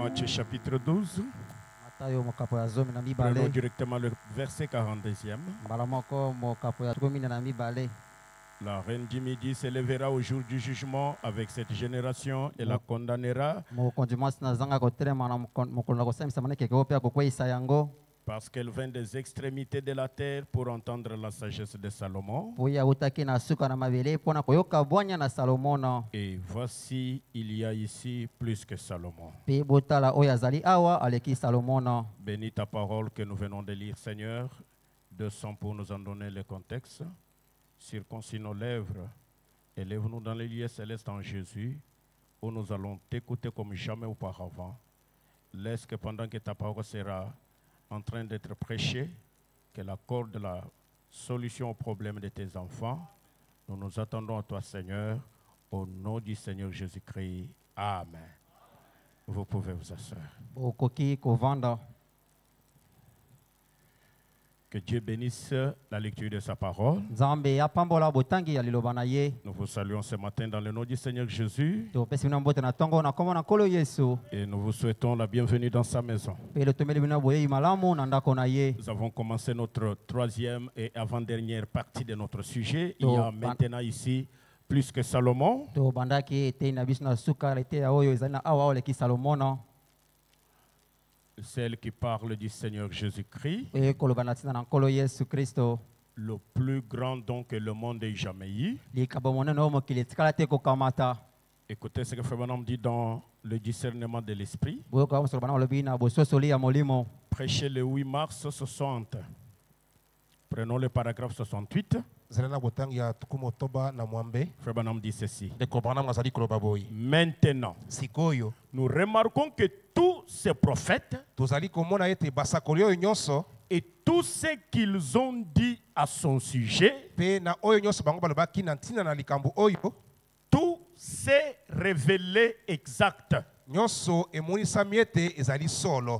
Matthieu chapitre 12. Prenons directement le verset 42e. La reine du midi s'élèvera au jour du jugement avec cette génération et la condamnera parce qu'elle vint des extrémités de la terre pour entendre la sagesse de Salomon. Et voici, il y a ici plus que Salomon. Bénis ta parole que nous venons de lire, Seigneur. 200 pour nous en donner le contexte. Circoncis nos lèvres, élève-nous dans les lieux célestes en Jésus, où nous allons t'écouter comme jamais auparavant. Laisse que pendant que ta parole sera en train d'être prêchée, qu'elle accorde la solution au problème de tes enfants. Nous nous attendons à toi, Seigneur, au nom du Seigneur Jésus-Christ. Amen. Vous pouvez vous asseoir. Que Dieu bénisse la lecture de sa parole. Nous vous saluons ce matin dans le nom du Seigneur Jésus. Et nous vous souhaitons la bienvenue dans sa maison. Nous avons commencé notre troisième et avant-dernière partie de notre sujet. Il y a maintenant ici plus que Salomon. Celle qui parle du Seigneur Jésus-Christ, le plus grand don que le monde ait jamais eu. Écoutez ce que Frère Branham dit dans le discernement de l'esprit. Prêché le 8 mars 60. Prenons le paragraphe 68. Frère Branham dit ceci. Maintenant, nous remarquons que tous ces prophètes et tout ce qu'ils ont dit à son sujet, tout s'est révélé exact.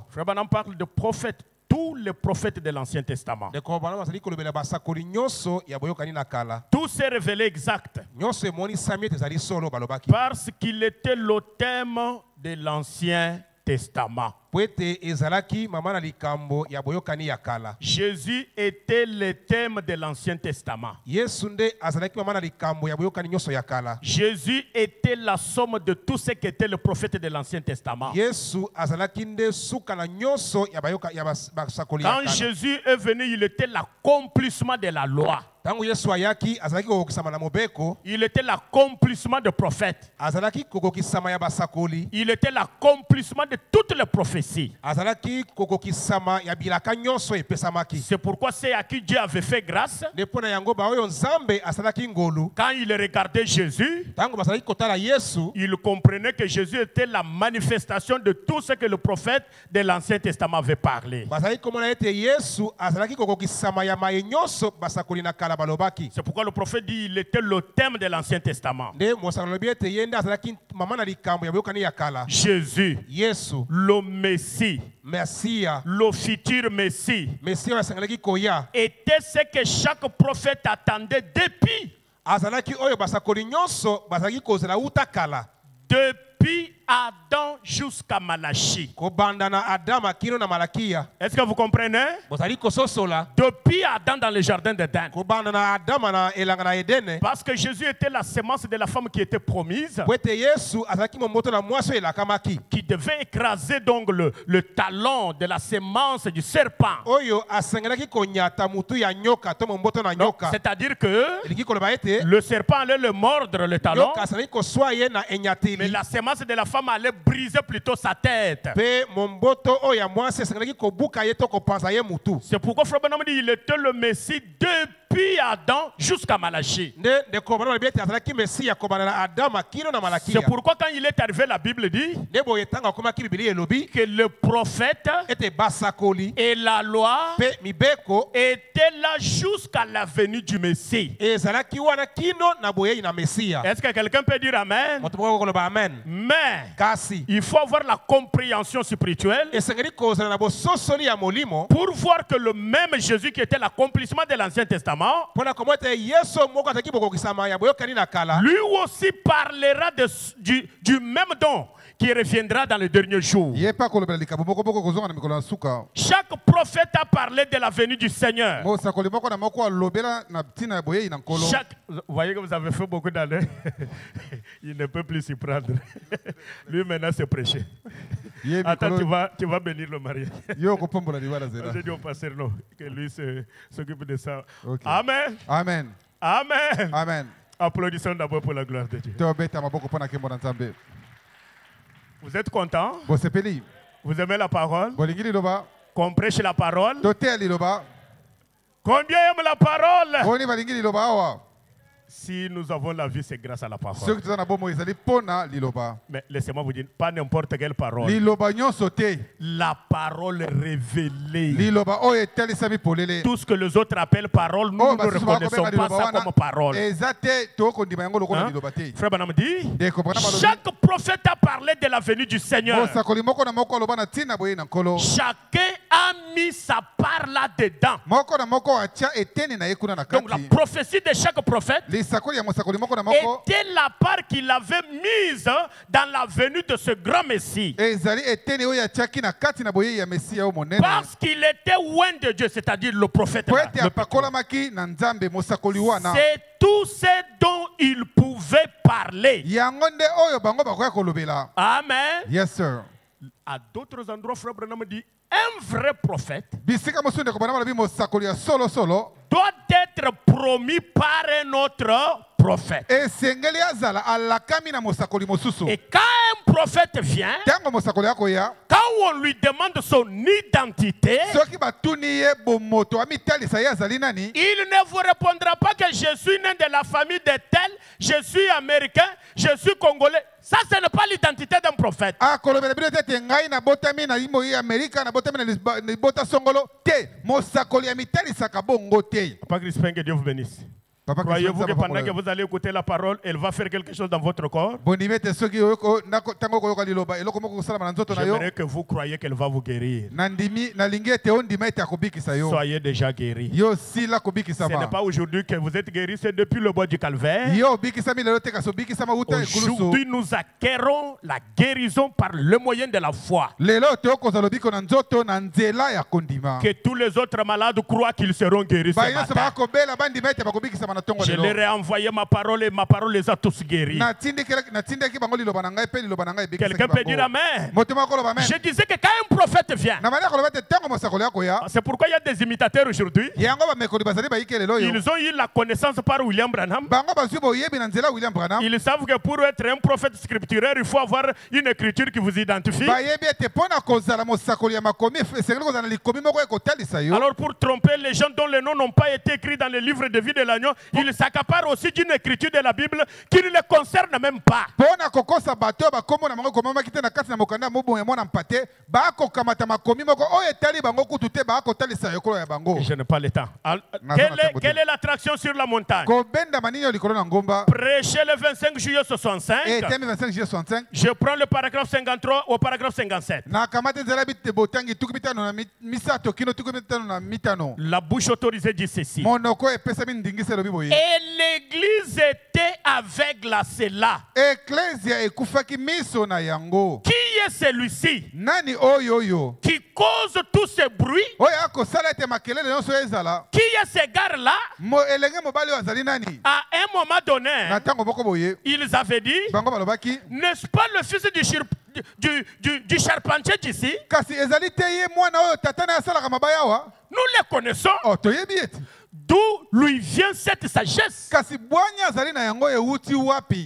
Frère Branham parle de prophètes. Tous les prophètes de l'Ancien Testament. Tout s'est révélé exact. Parce qu'il était le thème de l'Ancien Testament. Jésus était le thème de l'Ancien Testament. Jésus était la somme de tout ce qu'était le prophète de l'Ancien Testament. Quand Jésus est venu, il était l'accomplissement de la loi. Il était l'accomplissement des prophètes. Il était l'accomplissement de toutes les prophéties. C'est pourquoi c'est à qui Dieu avait fait grâce. Quand il regardait Jésus, il comprenait que Jésus était la manifestation de tout ce que le prophète de l'Ancien Testament avait parlé. C'est pourquoi le prophète dit qu'il était le thème de l'Ancien Testament. Jésus, le Messie, le futur Messie, était ce que chaque prophète attendait depuis Adam jusqu'à Malachie. Est-ce que vous comprenez? Depuis Adam dans le jardin d'Éden. Parce que Jésus était la semence de la femme qui était promise, qui devait écraser donc le talon de la semence du serpent. C'est-à-dire que le serpent allait le mordre le talon, mais la semence de la femme allait briser plutôt sa tête. C'est pourquoi Frère Branham dit qu'il était le Messie depuis Adam jusqu'à Malachie. C'est pourquoi quand il est arrivé, la Bible dit que le prophète et la loi étaient là jusqu'à la venue du Messie. Est-ce que quelqu'un peut dire Amen? Mais il faut avoir la compréhension spirituelle pour voir que le même Jésus qui était l'accomplissement de l'Ancien Testament, lui aussi parlera du même don qui reviendra dans les derniers jours. Chaque prophète a parlé de la venue du Seigneur. Vous voyez que vous avez fait beaucoup d'années. Il ne peut plus s'y prendre. Lui maintenant c'est prêcher. Attends, tu vas bénir le mariage. J'ai dit au pasteur non, que lui s'occupe de ça. Okay. Amen. Amen. Amen. Amen. Applaudissons d'abord pour la gloire de Dieu. Vous êtes content? Vous aimez la parole? Qu'on prêche la parole? Combien aiment la parole? Si nous avons la vie, c'est grâce à la parole. Mais laissez-moi vous dire, pas n'importe quelle parole. La parole révélée. Tout ce que les autres appellent parole, nous ne reconnaissons pas ça comme parole. Frère Branham dit, chaque prophète a parlé de la venue du Seigneur. Chacun a mis sa part là-dedans. Donc la prophétie de chaque prophète était la part qu'il avait mise dans la venue de ce grand Messie. Parce qu'il était loin de Dieu, c'est-à-dire le prophète. C'est tout ce dont il pouvait parler. Amen. Yes, sir. À d'autres endroits, Frère Branham dit, un vrai prophète doit être promis par un autre prophète. Et quand un prophète vient, quand on lui demande son identité, il ne vous répondra pas que je suis né de la famille de tel, je suis américain, je suis congolais. Ça, ce n'est pas l'identité d'un prophète. Papa Crispin, que Dieu vous bénisse. Croyez-vous que pendant que vous allez écouter la parole, elle va faire quelque chose dans votre corps? J'aimerais que vous croyez qu'elle va vous guérir. Soyez déjà guéris. Ce n'est pas aujourd'hui que vous êtes guéris, c'est depuis le bois du Calvaire. Aujourd'hui, nous acquérons la guérison par le moyen de la foi. Que tous les autres malades croient qu'ils seront guéris ce matin. Je leur ai envoyé ma parole et ma parole les a tous guéris. Quelqu'un peut dire Amen. Je disais que quand un prophète vient, c'est pourquoi il y a des imitateurs aujourd'hui. Ils ont eu la connaissance par William Branham. Ils savent que pour être un prophète scripturaire, il faut avoir une écriture qui vous identifie. Alors pour tromper les gens dont les noms n'ont pas été écrits dans le livre de vie de l'agneau, ils s'accaparent aussi d'une écriture de la Bible qui ne les concerne même pas. Je n'ai pas le temps. Quelle est l'attraction sur la montagne? Prêcher le 25 juillet 65. Je prends le paragraphe 53 au paragraphe 57. La bouche autorisée dit ceci. Et l'église était aveugle à cela. Qui est celui-ci qui cause tout ce bruit? Qui est ce gars-là? À un moment donné, ils avaient dit, n'est-ce pas le fils du charpentier d'ici? Nous les connaissons. D'où lui vient cette sagesse.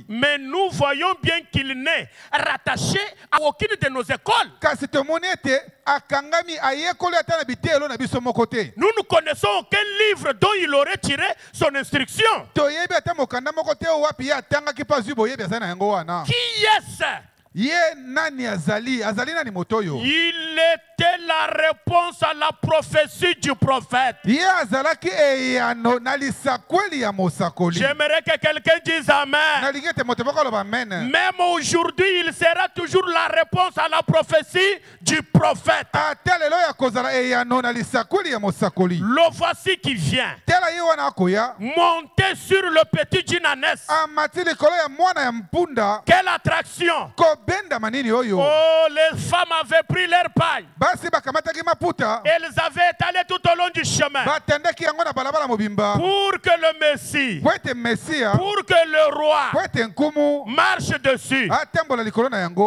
Mais nous voyons bien qu'il n'est rattaché à aucune de nos écoles. Nous ne connaissons aucun livre dont il aurait tiré son instruction. Qui est-ce? Il était la réponse à la prophétie du prophète. J'aimerais que quelqu'un dise Amen. Même aujourd'hui, il sera toujours la réponse à la prophétie du prophète. Le voici qui vient. Monter sur le petit d'une ânesse. Quelle attraction! Oh, les femmes avaient pris leur paille. Elles avaient étalé tout au long du chemin. Pour que le Messie, pour que le roi marche dessus.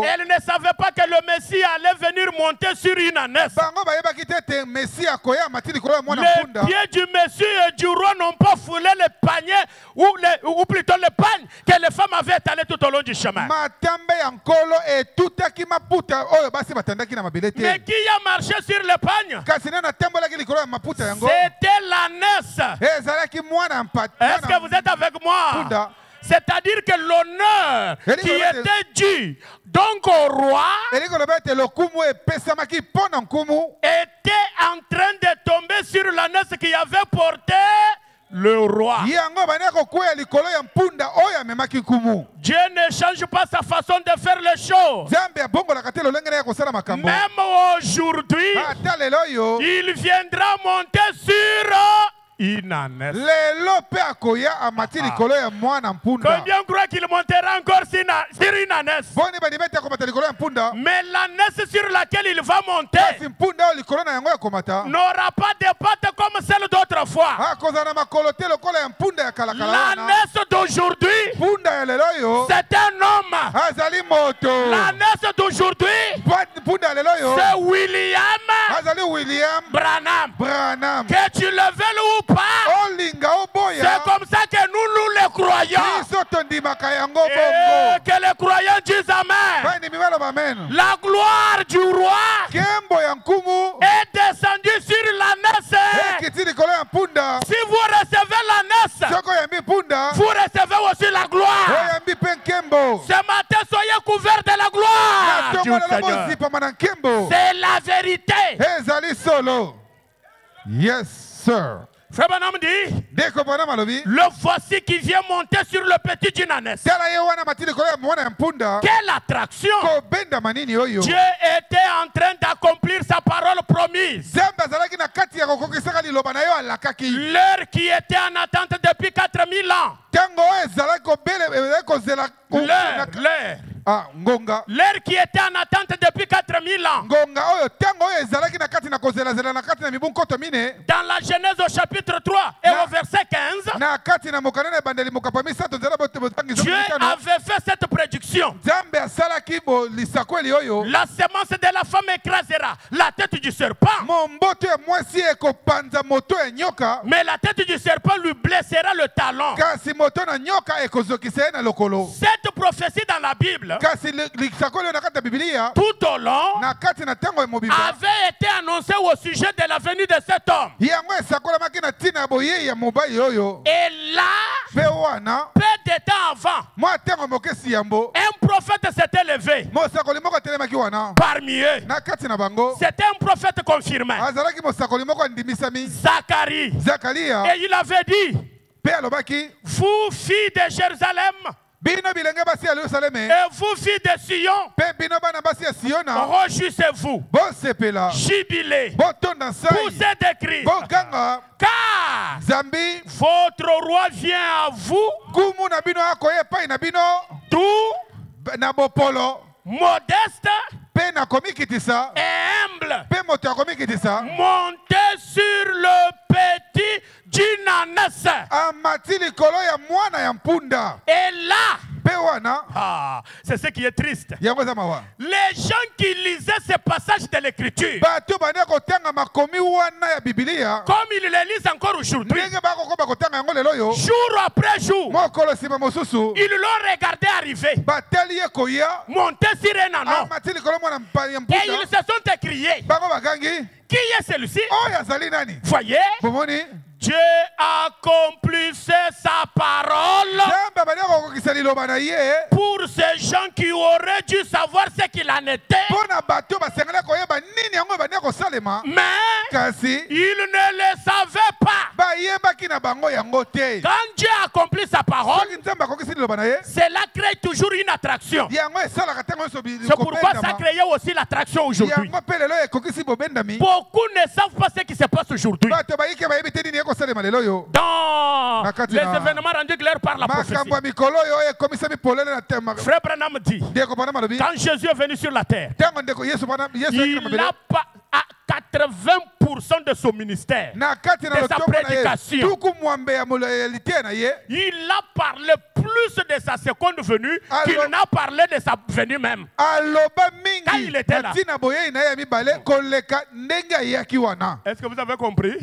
Elles ne savaient pas que le Messie allait venir monter sur une ânesse. Les pieds du Messie et du roi n'ont pas foulé les paniers, ou plutôt les pagnes que les femmes avaient étalées tout au long du chemin. Mais qui a marché sur les pagnes? C'était l'ânesse. Est-ce que vous êtes avec moi? C'est-à-dire que l'honneur qui était dû donc au roi était en train de tomber sur l'ânesse qui avait porté le roi. Dieu ne change pas sa façon de faire les choses. Même aujourd'hui, il viendra monter sur une ânesse. Combien croient qu'il montera encore sur une ânesse? Mais l'ânesse sur laquelle il va monter n'aura pas de pattes comme celle d'autrefois. L'ânesse d'aujourd'hui, c'est un homme. L'ânesse d'aujourd'hui, c'est William Branham. Que tu le veuilles ou pas, c'est comme ça que nous les croyons. Et que les croyants disent Amen. La gloire du roi est descendue sur l'ânesse. Si vous recevez l'ânesse, vous recevez aussi la gloire. Ce matin, soyez couverts de la gloire. C'est la vérité. Yes, sir. Frère Branham dit, le voici qui vient monter sur le petit d'une ânesse. Quelle attraction! Dieu était en train d'accomplir sa parole promise. L'heure qui était en attente depuis 4000 ans. L'heure qui était en attente depuis 4000 ans. Dans la Genèse au chapitre 3 et au verset 15, Dieu avait fait cette prédiction. La semence de la femme écrasera la tête du serpent. Mais la tête du serpent lui blessera le talon. Cette prophétie dans la Bible, tout au long, avait été annoncée au sujet de la venue de cet homme. Et là, peu de temps avant, un prophète s'était levé parmi eux. C'était un prophète confirmé, Zacharie. Et il avait dit, vous filles de Jérusalem, et vous filles de Sion, réjouissez-vous, jubilez, poussez des cris, car votre roi vient à vous, tout modeste et humble, montez sur le petit d'une ânesse. Et là, c'est ce qui est triste. Les gens qui lisaient ces passages de l'écriture, comme ils les lisent encore aujourd'hui, jour après jour, ils l'ont regardé arriver, monter sur un anneau, et ils se sont écriés, qui est celui-ci? Voyez, Dieu accomplissait sa parole pour ces gens qui auraient dû savoir ce qu'il en était. Mais il ne le savait pas. Quand Dieu accomplit sa parole, cela crée toujours une attraction. C'est pourquoi ça crée aussi l'attraction aujourd'hui. Beaucoup ne savent pas ce qui se passe aujourd'hui. Dans les événements rendus clairs par la prophétie. Frère Branham dit, quand Jésus est venu sur la terre, il a pas à 80% de son ministère, de sa prédication. Il a parlé plus de sa seconde venue qu'il n'a parlé de sa venue même. Quand il était là. Est-ce que vous avez compris?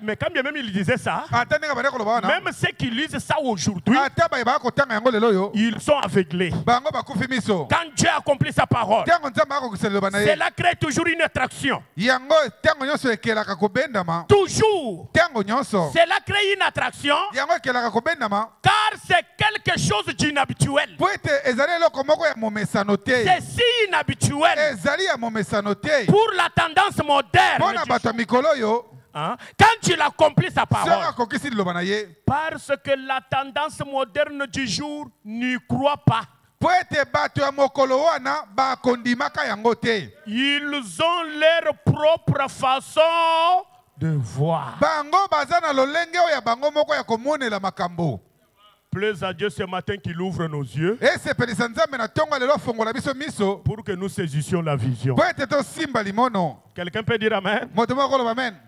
Mais quand bien même il disait ça, même ceux qui lisent ça aujourd'hui, ils sont aveuglés. Quand Dieu accomplit sa parole, cela crée toujours une attraction. Toujours. Cela crée une attraction car c'est quelque chose d'inhabituel. C'est si inhabituel pour la tendance moderne. Hein? Quand il accomplit sa parole, parce que la tendance moderne du jour n'y croit pas. Ils ont leur propre façon de voir. Plaise à Dieu ce matin qu'il ouvre nos yeux pour que nous saisissions la vision. Quelqu'un peut dire Amen?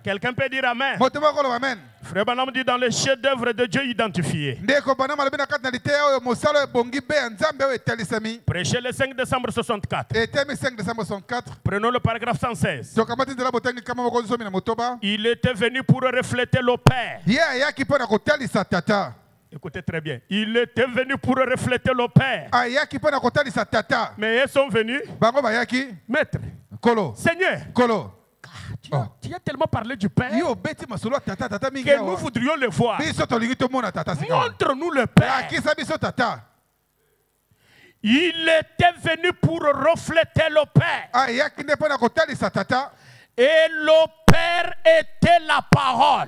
Quelqu'un peut dire Amen? Frère Branham dit dans les chefs-d'œuvre de Dieu identifiés. Prêché le 5 décembre 64. Prenons le paragraphe 116. Il était venu pour refléter le Père. Écoutez très bien. Il était venu pour refléter le Père. Mais ils sont venus. Maître. Seigneur. Tu as tellement parlé du Père que nous voudrions le voir. Montre-nous le Père. Il était venu pour refléter le Père. Et le Père était la parole.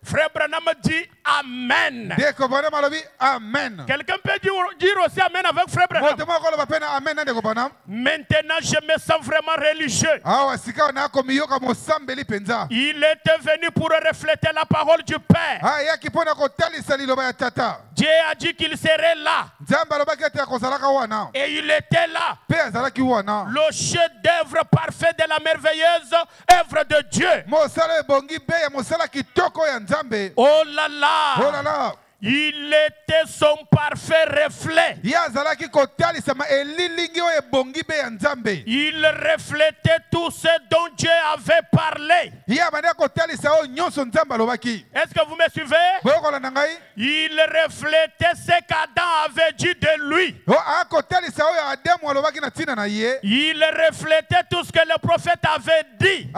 Frère Branham dit Amen. Quelqu'un peut dire aussi Amen avec Frère Branham. Maintenant, je me sens vraiment religieux. Il était venu pour refléter la parole du Père. Dieu a dit qu'il serait là. Et il était là. Le chef-d'œuvre parfait de la merveilleuse œuvre de Dieu. Oh là là. Il était son parfait reflet. Il reflétait tout ce dont Dieu avait parlé. Est-ce que vous me suivez? Il reflétait ce qu'Adam avait dit de lui. Il reflétait tout ce que le prophète avait dit.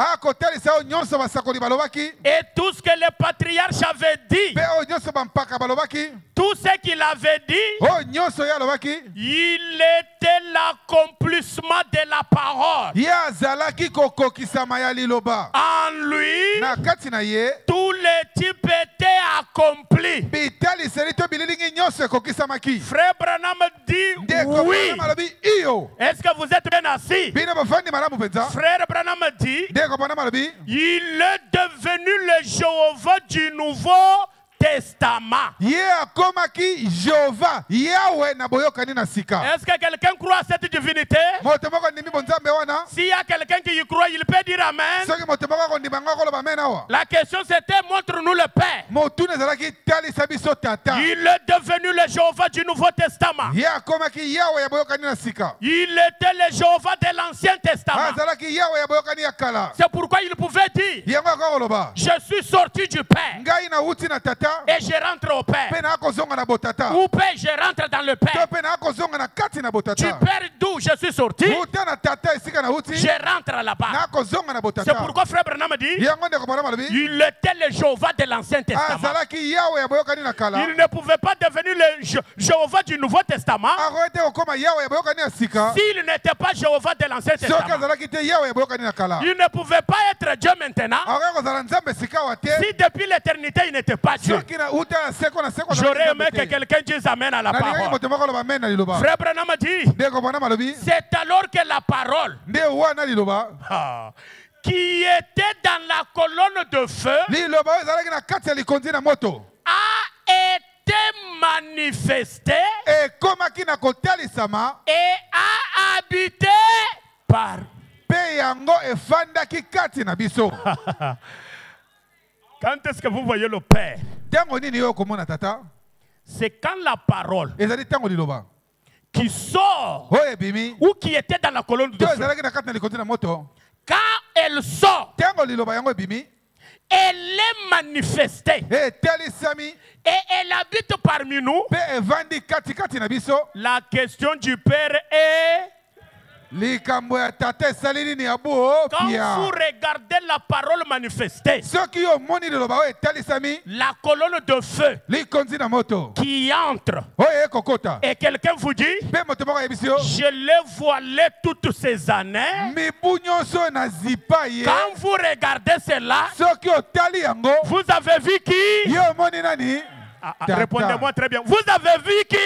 Et tout ce que les patriarches avaient dit. Tout ce qu'il avait dit, il était l'accomplissement de la parole. En lui, tous les types étaient accomplis. Frère Branham dit oui. Est-ce que vous êtes bien assis? Frère Branham dit, il est devenu le Jéhovah du Nouveau Testament. Est-ce que quelqu'un croit à cette divinité? S'il y a quelqu'un qui y croit, il peut dire Amen. La question c'était montre-nous le Père. Il est devenu le Jéhovah du Nouveau Testament. Il était le Jéhovah de l'Ancien Testament. C'est pourquoi il pouvait dire Je suis sorti du Père. Et je rentre au Père. Ou Père, je rentre dans le Père. Du Père d'où je suis sorti, je rentre là-bas. C'est pourquoi Frère Branham dit, il était le Jéhovah de l'Ancien Testament. Il ne pouvait pas devenir le Jéhovah du Nouveau Testament s'il n'était pas Jéhovah de l'Ancien Testament. Il ne pouvait pas être Dieu maintenant si depuis l'éternité il n'était pas Dieu. J'aurais aimé que quelqu'un dise Amen à la parole. Frère Branham dit, c'est alors que la parole qui était dans la colonne de feu a été manifestée et a habité par Quand est-ce que vous voyez le Père? C'est quand la parole qui sort ou qui était dans la colonne de feu, quand elle sort, elle est manifestée et elle habite parmi nous. La question du Père est, quand vous regardez la parole manifestée, la colonne de feu qui entre, et quelqu'un vous dit, je l'ai voilé toutes ces années. Quand vous regardez cela, vous avez vu qui? Répondez-moi très bien. Vous avez vu qui?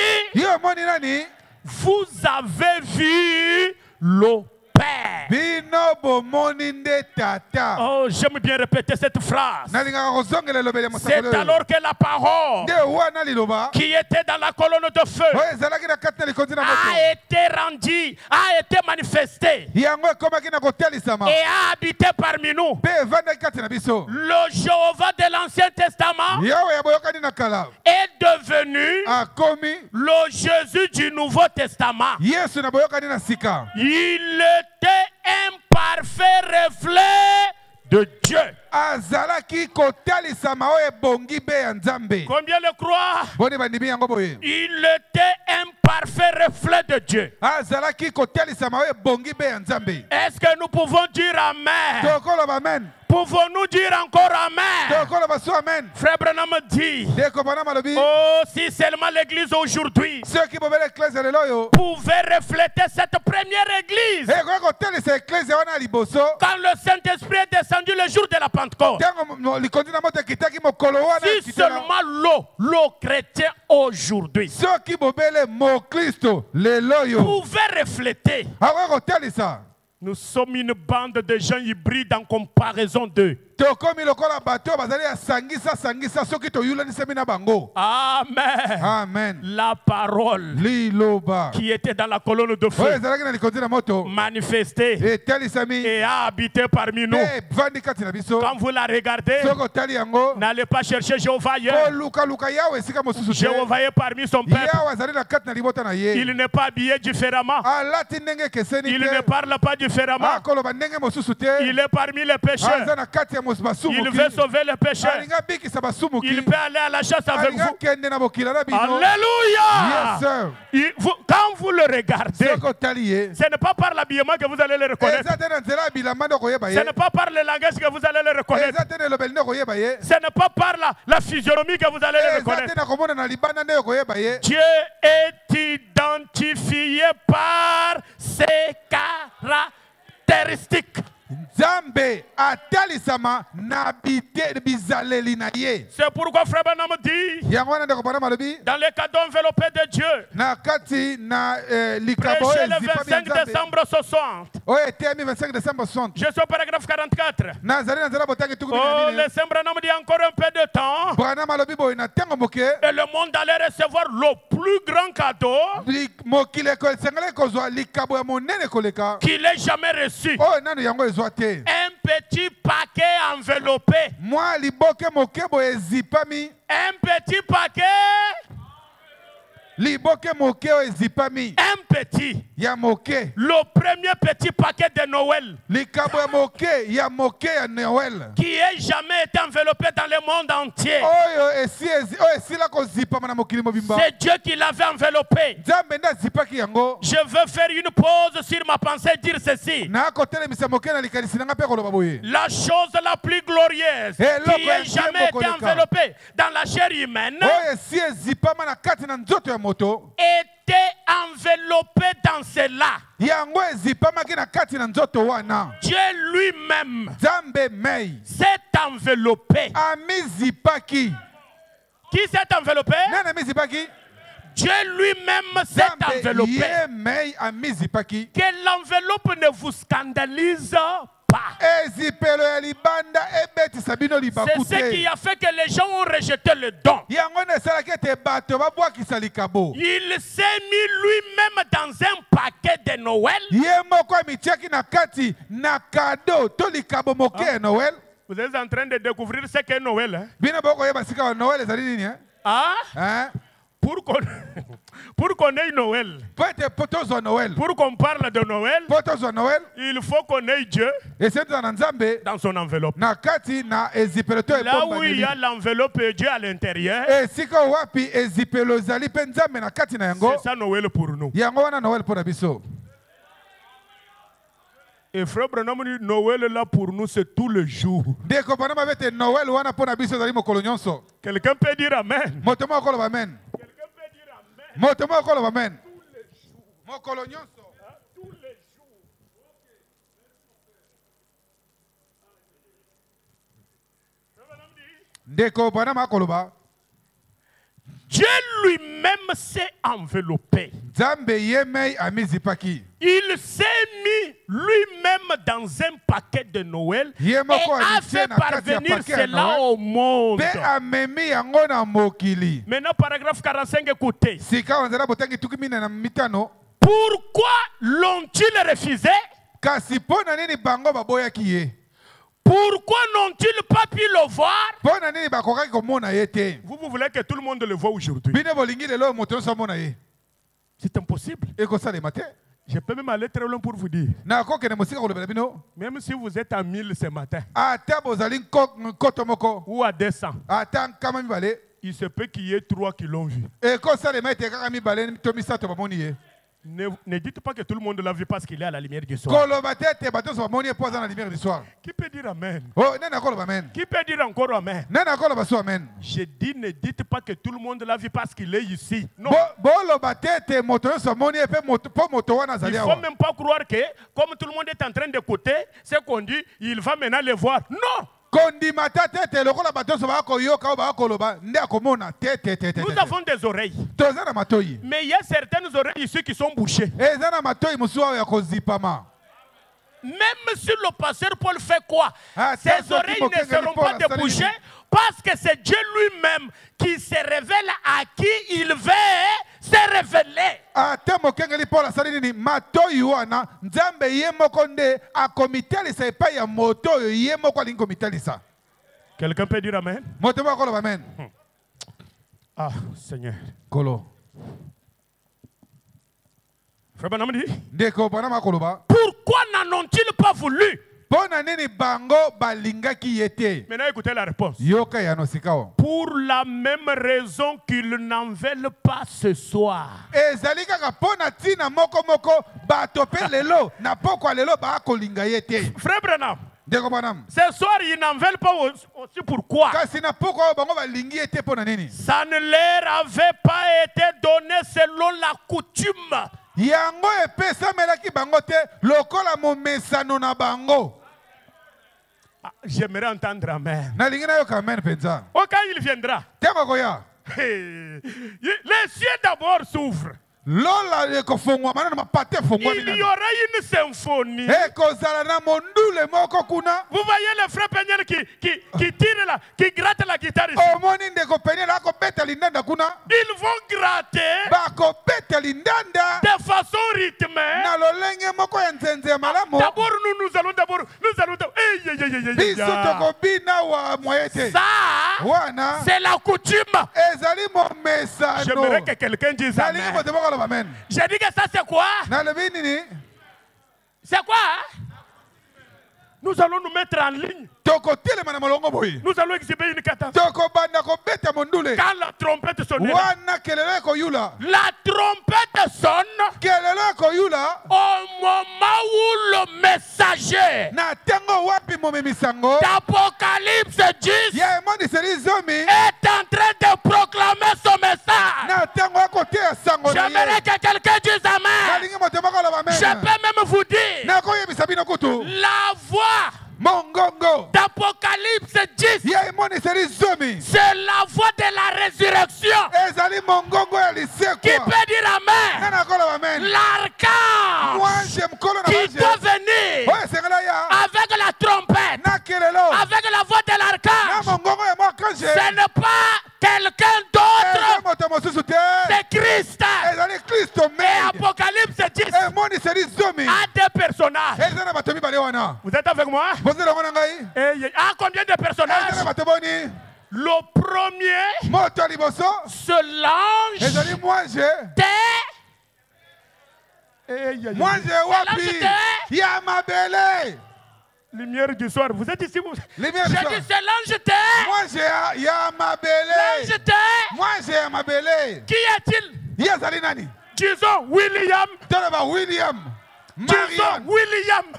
Vous avez vu le Père. Oh, j'aime bien répéter cette phrase. C'est alors que la parole qui était dans la colonne de feu a été rendue, a été manifestée et a habité parmi nous. Le Jéhovah de l'Ancien Testament est devenu le Jésus du Nouveau Testament. Il était un parfait reflet de Dieu. Combien le croient? Il était un parfait reflet de Dieu. Est-ce que nous pouvons dire Amen? Pouvons-nous dire encore Amen? Frère Branham dit, oh, si seulement l'église aujourd'hui pouvait refléter cette première église. Quand le Saint-Esprit est descendu le jour de la Pentecôte. Si seulement le chrétien aujourd'hui pouvait refléter. Nous sommes une bande de gens hybrides en comparaison d'eux. Amen. Amen. La parole qui était dans la colonne de feu manifestée et a habité parmi nous. Quand vous la regardez, n'allez pas chercher Jéhovah ailleurs. Jéhovah est parmi son peuple. Il n'est pas habillé différemment. Il ne parle pas différemment. Il est parmi les pécheurs. Il veut sauver les pécheurs. Il peut aller à la chasse avec vous. Alléluia. Quand vous le regardez, ce n'est pas par l'habillement que vous allez le reconnaître. Ce n'est pas par le langage que vous allez le reconnaître. Ce n'est pas par la physionomie que vous allez le reconnaître. Dieu est identifié par ses caractéristiques. C'est pourquoi Frère Branham dit, dans le cadeau enveloppé de Dieu, prêchez le 25 décembre 60. Je suis au paragraphe 44. Oh, le Saint Branham dit encore un peu de temps. Et le monde allait recevoir le plus grand cadeau qu'il ait jamais reçu. Un petit paquet enveloppé. Un petit paquet. Un petit. Le premier petit paquet de de Noël qui ait jamais été enveloppé dans le monde entier. C'est Dieu qui l'avait enveloppé. Je veux faire une pause sur ma pensée et dire ceci. La chose la plus glorieuse qui ait jamais été enveloppée dans la chair humaine était enveloppé dans cela. Dieu lui-même s'est enveloppé. Qui s'est enveloppé? Dieu lui-même s'est enveloppé. Que l'enveloppe ne vous scandalise pas. C'est ce qui a fait que les gens ont rejeté le don. Il s'est mis lui-même dans un paquet de Noël. Vous êtes en train de découvrir ce qu'est Noël. Hein? Pour qu'on ait Noël, pour qu'on parle de Noël, il faut qu'on ait Dieu dans son enveloppe. Là où il y a l'enveloppe et Dieu à l'intérieur, c'est ça Noël pour nous. Et frère Branham dit Noël là pour nous c'est tous les jours. Quelqu'un peut dire Amen. Dieu lui-même s'est enveloppé. Il s'est mis lui-même dans un paquet de Noël et a fait parvenir cela au monde. Maintenant, paragraphe 45, écoutez. Pourquoi l'ont-ils refusé? Pourquoi n'ont-ils pas pu le voir? Vous voulez que tout le monde le voit aujourd'hui? C'est impossible. Je peux même aller très loin pour vous dire. Même si vous êtes à 1000 ce matin, ou à 200, il se peut qu'il y ait 3 qui l'ont vu. Ne dites pas que tout le monde l'a vu parce qu'il est à la lumière du soir. Qui peut dire Amen? Qui peut dire encore Amen? Je dis ne dites pas que tout le monde l'a vu parce qu'il est ici. Non. Il ne faut même pas croire que comme tout le monde est en train d'écouter ce qu'on dit, il va maintenant le voir. Non. Nous avons des oreilles. Mais il y a certaines oreilles ici qui sont bouchées. Même si le pasteur Paul fait quoi? Ses oreilles ne seront pas débouchées parce que c'est Dieu lui-même qui se révèle à qui il veut se révéler. Quelqu'un peut dire Amen? Ah, Seigneur. Frère Branham dit, pourquoi n'en ont-ils pas voulu? Maintenant écoutez la réponse. Pour la même raison qu'ils n'en veulent pas ce soir. Frère Branham, ce soir ils n'en veulent pas aussi pourquoi? Ça ne leur avait pas été donné selon la coutume. J'aimerais entendre Amen. Quand il viendra, les cieux d'abord s'ouvrent. Il y aura une symphonie. Vous voyez le frère Peniel qui tire là, qui gratte la guitare ici. Ils vont gratter de façon rythmée. D'abord nous allons ça, c'est la coutume. J'aimerais que quelqu'un dise Amen. J'ai dit que ça c'est quoi? C'est quoi? Nous allons nous mettre en ligne. Nous allons exhiber une catastrophe. Quand la trompette sonnera, la trompette sonne au moment où le messager d'Apocalypse 10 est en train de proclamer son message. J'aimerais que quelqu'un dise amen. Je peux même vous dire la voix d'Apocalypse 10, c'est la voix de la résurrection. Qui peut dire amen? L'archange qui doit venir avec la trompette, avec la voix de l'archange, ce n'est pas quelqu'un d'autre, c'est Christ. Et Apocalypse 10 a des personnages. Vous êtes avec moi? Ah, combien de personnages? Le premier, c'est l'ange lumière du soir. Vous êtes ici? J'ai dit c'est l'ange L'ange qui est-il? Disons William.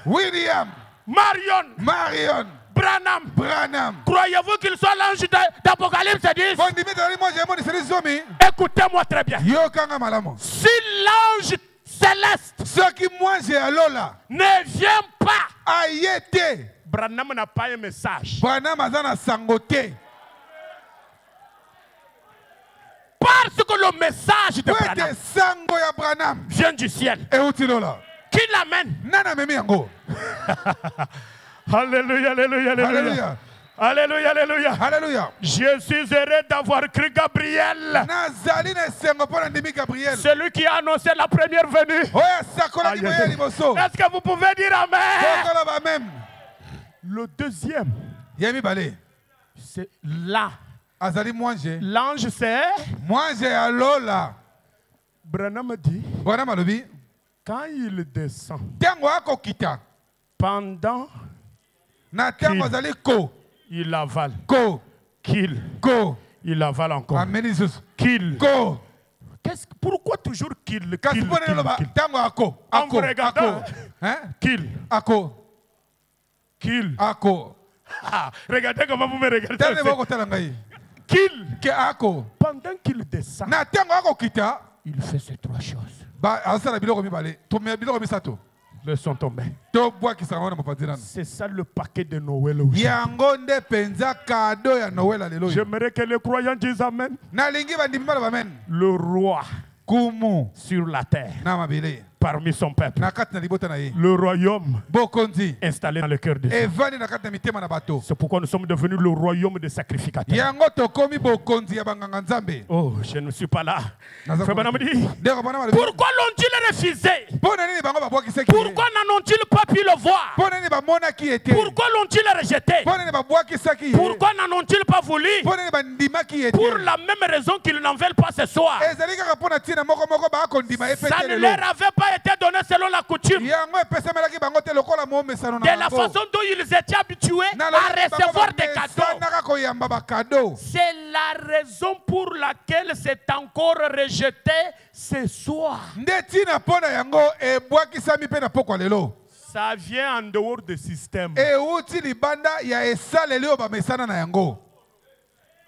William. Marion. Branham. Croyez-vous qu'il soit l'ange d'Apocalypse 10? Écoutez-moi très bien. Si l'ange céleste ne vient pas, Branham n'a pas un message. Parce que le message de Branham vient du ciel. Qui l'amène? Alléluia, alléluia, alléluia. Alléluia, alléluia. Alléluia. Je suis heureux d'avoir cru Gabriel. Celui qui a annoncé la première venue. Est-ce que vous pouvez dire amen? Le deuxième, c'est là. L'ange c'est Branham dit quand il descend pendant il avale il avale encore pourquoi toujours kill en vous regardant kill regardez comment vous me regardez. Pendant qu'il descend, il fait ces trois choses. Laissons tomber. C'est ça le paquet de Noël. J'aimerais que les croyants disent amen. Le roi sur la terre parmi son peuple. Le royaume installé dans le cœur de Dieu. C'est pourquoi nous sommes devenus le royaume des sacrificateurs. Oh, je ne suis pas là. Pourquoi l'ont-ils refusé? Pourquoi n'en ont-ils pas pu le voir? Pourquoi l'ont-ils rejeté? Pourquoi n'en ont-ils pas voulu? Pour la même raison qu'ils n'en veulent pas ce soir. Ça ne leur avait pas été donné selon la coutume. De la façon dont ils étaient habitués à recevoir des cadeaux. C'est la raison pour laquelle c'est encore rejeté ce soir. Ça vient en dehors du système.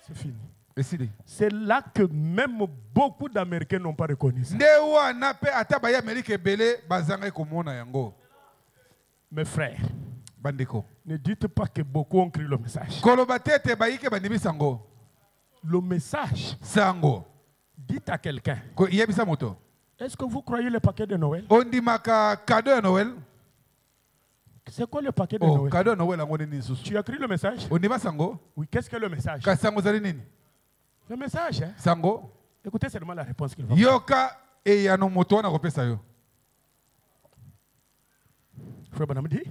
C'est fini. C'est là que même beaucoup d'Américains n'ont pas reconnu ça. Mes frères, ne dites pas que beaucoup ont cru le message. Le message, dites à quelqu'un, est-ce que vous croyez le paquet de Noël? C'est quoi le paquet de Noël? Tu as cru le message? Oui, qu'est-ce que le message? Le message, hein? Écoutez seulement la réponse qu'il va faire. Frère Branham dit,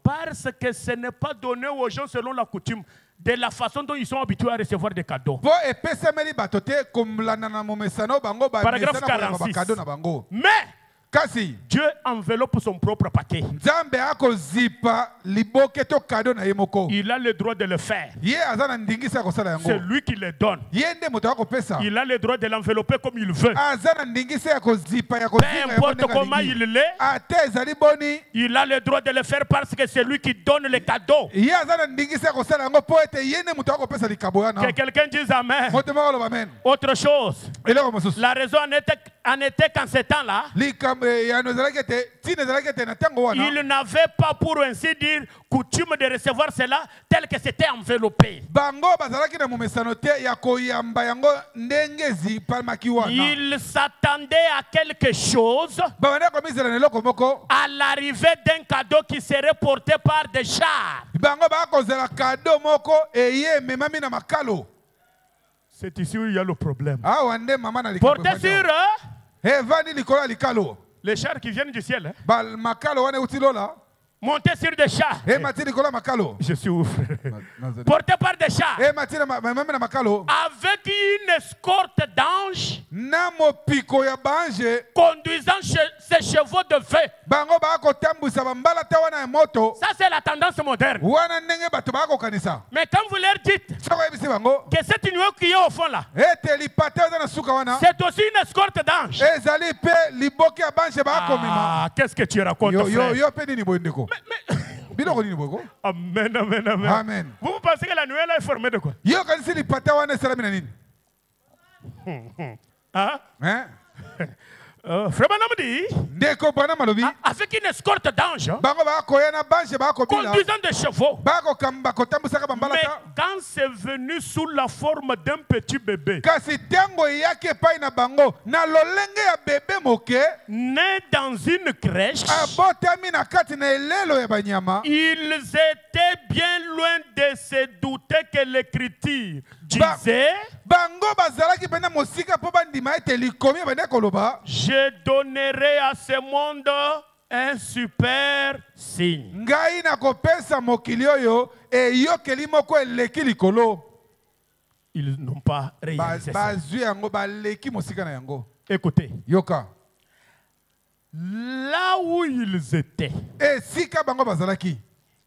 parce que ce n'est pas donné aux gens selon la coutume, de la façon dont ils sont habitués à recevoir des cadeaux. Paragraphe 46. Mais Kasi Dieu enveloppe son propre paquet. Nzambe akozipa liboke to cadeau na yemoko. Il a le droit de le faire. Ye azana ndingisa kosala yango. C'est lui qui le donne. Yende moto akopesa. Il a le droit de l'envelopper comme il veut. Azana ndingisa yakozipa Peu yakozinga importe comment il l'est, ate ezali boni. il a le droit de le faire parce que c'est lui qui donne les cadeaux. Ye azana ndingisa kosala yango po ete yende moto akopesa likabo yana. Que quelqu'un dise amen. Moto moko loba amen. Autre chose, Eloko mosusu. la raison en était qu'en ce temps-là, Likambo ya nozala kete tine ezala kete na tango wana. il n'avait pas pour ainsi dire coutume de recevoir cela tel que c'était enveloppé. Bango bazalaki na momesano te ya koyamba yango ndenge ezipamaki wana. Il s'attendait à quelque chose, Babanda komizela na eloko moko. à l'arrivée d'un cadeau qui serait porté par des chars. Bango bakozela cadeau moko eye memami na makalo. C'est ici où il y a le problème. Awa nde mama na likabo. Porté sur Vani likolo ya likalo. les chars qui viennent du ciel. Bal makalo wana utilola. Monté sur des chars. Mati likolo ya makalo. Je suis ouf. Porté par des chars. Mati na memami na makalo. Avec une escorte d'anges Na mopiko ya bange. conduisant ses chevaux de feu. Bango bako tambusa bambala te wana ya moto. Ça, c'est la tendance moderne. Wana ndenge bato bako kanisa. Mais quand vous leur dites Soko yebisi bango. que cette union qui est au fond là, Ete lipate wana na suka wana. c'est aussi une escorte d'anges. Ezali pe liboki ya bange bako mima. Ah, qu'est-ce que tu racontes, Yo frère? pe nini boy ndeko. Biloko nini boy ko? Amen, amen, amen. Amen. Vous pensez que la nouvelle est formée de quoi? Yo kanisi lipate wana esalami na nini? Hein? Hein? Frère Branham dit, Ndeko bwana malobi. avec une escorte d'anges, Bango bakoya na bange bako bila. conduisant des chevaux. Bako kamba kotambusaka bambala Mais ta. quand c'est venu sous la forme d'un petit bébé, Kasi tango yake epai na bango na lolenge ya bebe moke né dans une crèche, abotami na kati na elelo ya banyama. ils étaient bien loin de se douter que l'écriture disait, Bango bazalaki pena mosika po bandima ete likomi bande koloba. je donnerai à ce monde un super signe. Ngai na kopesa mokili oyo eyokeli moko eleki likolo. Ils n'ont pas réalisé ça. Bazwi yango baleki mosika na yango. Écoutez, Yoka. là où ils étaient, Esika bango bazalaki.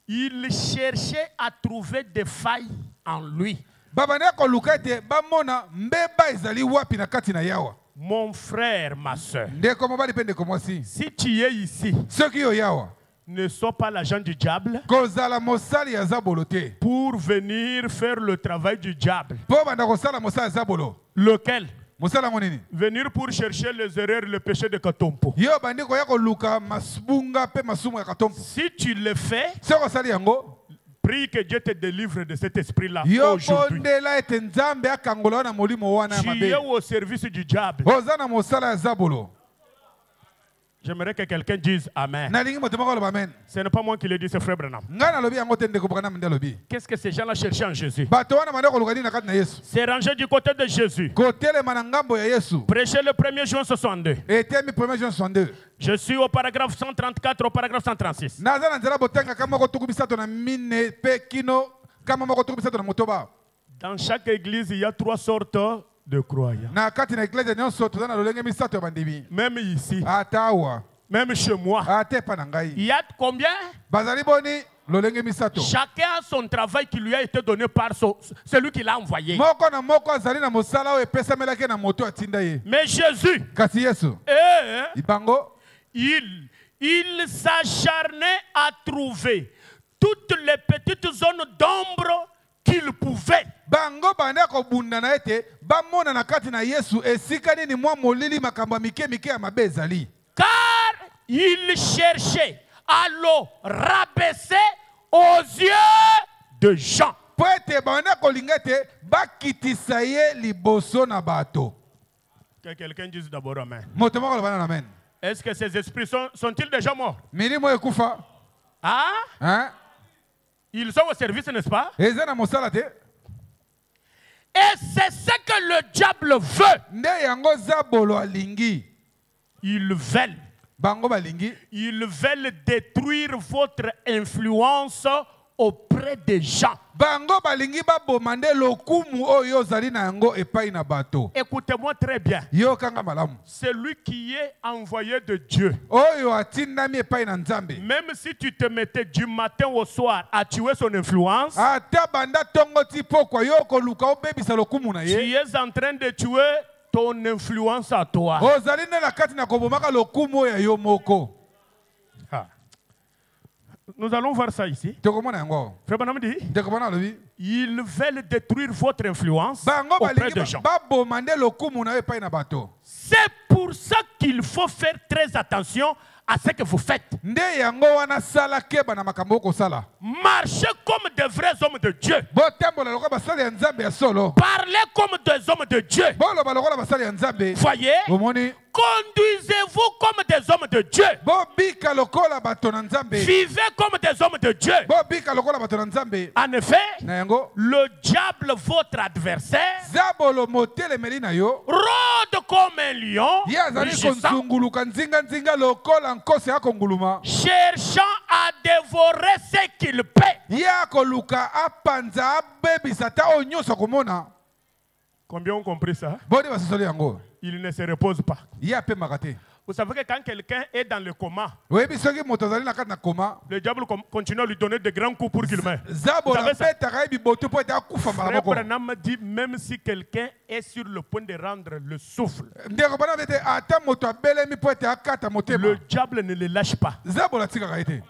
ils cherchaient à trouver des failles en lui. Babane koluka ete bamona mbeba ezali wapi na kati na yawa. Mon frère, ma soeur, Ndeko mobali pe ndeko mwasi. si tu es ici, Soki yo yawa. ne sois pas l'agent du diable Kozala mosali ya zabolo te. pour venir faire le travail du diable. Po banda kosala mosala ya zabolo. Lequel? Mosala monini. Venir pour chercher les erreurs, le péché de Katompo. Yo bandi koya koluka masbunga pe masumu ya katompo. Si tu le fais, Soko sali yango. prie que Dieu te délivre de cet esprit-là Yo aujourd'hui. bondela ete nzambe akangola na molimo wana ya Tu es mabe. au service du diable. Oza na mosala ya zabolo. J'aimerais que quelqu'un dise Amen. Nalingi moto moko aloba amen. Ce n'est pas moi qui le dis, c'est frère Branham. Nga nalobi yango te ndeko Branham nde alobi. Qu'est-ce que ces gens-là cherchaient en Jésus? Bato wana bande koluka nini na kati na Yesu. C'est rangé du côté de Jésus. Kotelema na ngambo ya Yesu. Prêché le 1er juin 62. Etemi 1er Jean 62. Je suis au paragraphe 134, au paragraphe 136. Naza na nzela botanga kama moko tuku bisato na mine pe kino kama moko tuku bisato na motoba. Dans chaque église, il y a 3 sortes de croyants. Na kati na eklezia nyonso toza na lolenge misato ya bandimi. Même ici, Ata awa. même chez moi. Ate pa na ngai. Il y a combien? Bazali boni lolenge misato. Chacun a son travail qui lui a été donné par celui qui l'a envoyé. Moko na moko azali na mosala oyo epesamelaki na moto atinda ye. Mais Jésus, Kasi Yesu. Ibango. il s'acharnait à trouver toutes les petites zones d'ombre qu'il pouvait. Bango banda kobunda na ete bamona na kati na Yesu esika nini mwa molili makambo mike mike ya mabe ezali. Car il cherchait à le rabaisser aux yeux de Jean. Po ete banda kolinga ete bakitisa ye liboso na bato. Que quelqu'un dise d'abord Amen. Moto moko lobana na amen. Est-ce que ces esprits sont-ils déjà morts? Milimo ekufa. Ah? Hein? Ils sont au service, n'est-ce pas? Eza na mosala te. Et c'est ce que le diable veut. Nde yango zabolo alingi. Ils veulent. Bango balingi. Ils veulent détruire votre influence auprès auprès des gens. Bango balingi babomande lokumu oyo ozali na yango epai na bato. Écoutez-moi très bien. Yo kanga malamu. Celui qui est envoyé de Dieu. Oyo atindami epai na Nzambe. Même si tu te mettais du matin au soir à tuer son influence, Ata banda tongo ti pokwa yo koluka obebisa lokumu na tu ye. es en train de tuer ton influence à toi. Ozali na kati na kobomaka lokumu ya yo moko. Nous allons voir ça ici. Tokomona yango. Frère Branham dit, Tokomona lobi. ils veulent détruire votre influence Bango auprès balingi des gens. babomande lokumu na yo epai na bato. C'est pour ça qu'il faut faire très attention à ce que vous faites. Nde yango wana sala keba na makambo kosala. Marchez comme de vrais hommes de Dieu. Botambola lokola basali ya Nzambe ya solo. Parlez comme des hommes de Dieu. Boloba lokola basali ya Nzambe. Voyez, Bomoni. conduisez-vous comme des hommes de Dieu. Bobika lokola bato na Nzambe. Vivez comme des hommes de Dieu. Bobika lokola bato na Nzambe. En effet, Na yango. le diable, votre adversaire, Zabolo motele meli na yo. rôde comme un lion, Ye azali rugissant, konzunguluka nzinga lokola nkose ya konguluma. cherchant à dévorer ce qu'il paie. Ye akoluka apanza abebisa ta oyo nyonso komona. Combien ont compris ça? Boni basosoli yango. Il ne se repose pas. Ye apemaka te. Vous savez que quand quelqu'un est dans le coma, Oyebi soki moto azali na kati na koma. le diable continue à lui donner de grands coups pour qu'il meure. Zabola Vous savez ça? betaka yebi boto po ete akufa mbala Frère moko. Branham dit, même si quelqu'un est sur le point de rendre le souffle, Ndeko bana bete ata moto abelemi po ete akata motema. le diable ne le lâche pas. Zabola tikaka ye te.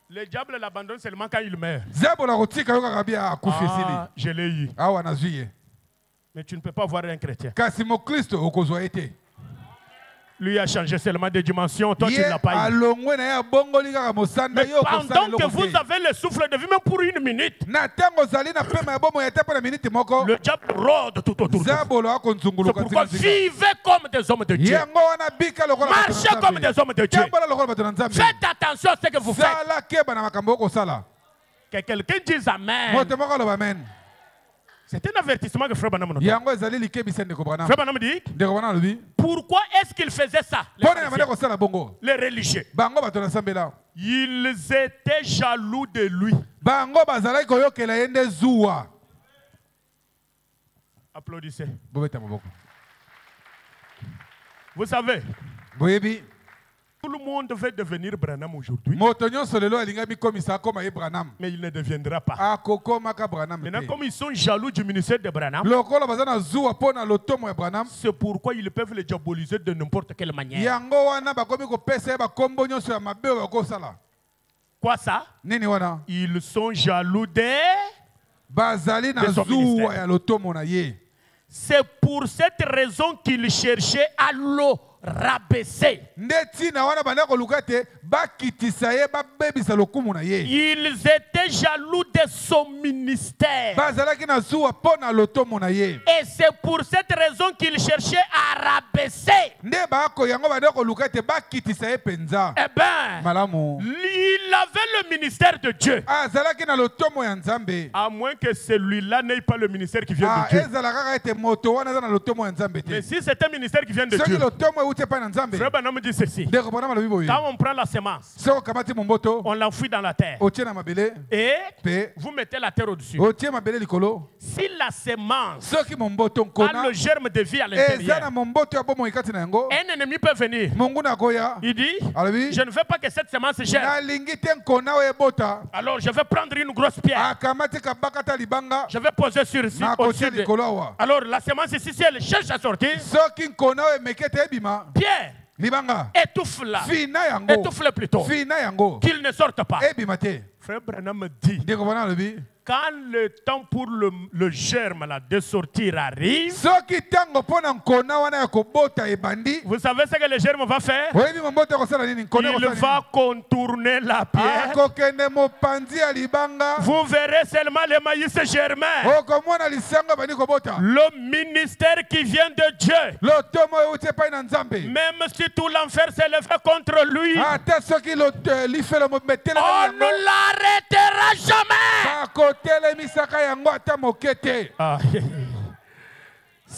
Le diable l'abandonne seulement quand il meurt. Zabola kotika yo kaka bia akufi esili. Je l'ai eu. Awa nazwi ye. Mais tu ne peux pas voir un chrétien. Kasi mokristo okozwa ye te. Lui a changé seulement de dimension, toi tu ne Ye l'as pas eu. alongwe na ye abongoli kaka mosanda Mais yo okosala pendant que eloko vous te. avez le souffle de vie, même pour une minute, Na ntango ozali na pema ya bomo ya te mpo na miniti moko. le diable rôde tout autour de vous. Zabolo C'est akonzunguluka pourquoi nzinga. vivez comme des hommes de Dieu. Yango wana bika lokola bato na Marchez comme Nzambe. des hommes de Dieu. Tambola lokola bato na Nzambe. Faites attention à ce que vous faites. Sala keba na makambo okosala. Que quelqu'un dise Amen. Moto moko aloba amen. C'est un avertissement que Frère Branham nous donne. Yango ezali likebisa ndeko Branham. Frère Branham dit, Ndeko Branham alobi. pourquoi est-ce qu'ils faisaient ça, les Pone na mane pharisiens, kosala bongo. les religieux? Bango bato na Nzambe la. Ils étaient jaloux de lui. Bango bazalaki koyokela ye nde zuwa. Applaudissez. Bobeta maboko. Vous savez, Boyebi. tout le monde veut devenir Branham aujourd'hui, Moto nyonso lelo alingami komisa akoma ye Branham. mais il ne deviendra pas. Akokomaka Branham Maintenant, te. comme ils sont jaloux du ministère de Branham, Lokola baza na zuwa mpo na lotomo ya Branham. c'est pourquoi ils peuvent le diaboliser de n'importe quelle manière. Yango wana bakomi kopesa ye bakombo nyonso ya mabe oyo bakosala. Quoi ça? Nini wana? Ils sont jaloux des... Bazali na De son zuwa ministère. ya lotomo na ye. C'est pour cette raison qu'ils cherchaient à le rabaisser. Nde tina wana banda koluka te bakitisa ye babebisa lokumu na ye. Ils étaient jaloux de son ministère. Bazalaki na zuwa mpo na lotomo na ye. Et c'est pour cette raison qu'ils cherchaient à rabaisser. Nde bako yango banda koluka te bakitisa ye penza. Eh bien, Malamu. il avait le ministère de Dieu. Azalaki na lotomo ya Nzambe. À moins que celui-là n'ait pas le ministère qui vient Ah, de Dieu. ezala kaka ete moto wana aza na lotomo ya Nzambe Mais te. si c'est un ministère qui vient de Soki Dieu, lotomo euti epai na Nzambe. Frère Branham dit ceci. Ndeko Branham alobi boye. Quand on prend la semence, Soki okamati momboto on l'enfouit dans la terre. otie na mabele Et pe vous mettez la terre au-dessus. otie mabele likolo. Si la semence Soki momboto a nkona le germe de vie à eza na l'intérieur, momboto ya bomoi kati na yango. un ennemi peut venir. Monguna akoya Il dit, alobi je ne veux pas que cette semence germe. nalingi te nkona oyo ebota. Alors je vais prendre une grosse pierre. Akamati kabaka ta libanga Je vais poser sur ici, na au-dessus kotia de... likolo awa. Alors la semence ici, si elle cherche à sortir, Soki nkona oyo emeki te ebima Pierre, libanga étouffe-la. fina yango Étouffe-le plutôt. fina yango Qu'il ne sorte pas. ebima te. Frère Branham dit, Ndeko Branham alobi quand le temps pour le germe là, de sortir arrive, soki ntango mpo na nkona wana ya kobota ebandi vous savez ce que le germe va faire? oyebi momboto akosala nini nkona Il akosala va contourner la nini pierre. akokende mopanzi ya libanga Vous verrez seulement les maïs germains. okomona lisango ebandi kobota Le ministère qui vient de Dieu. lotomo euti epai na Nzambe. Même si tout l'enfer s'élève contre lui, ata soki lifelo metele on ne l'arrêtera jamais. bakotelemisaka yango ata moke te. Ah,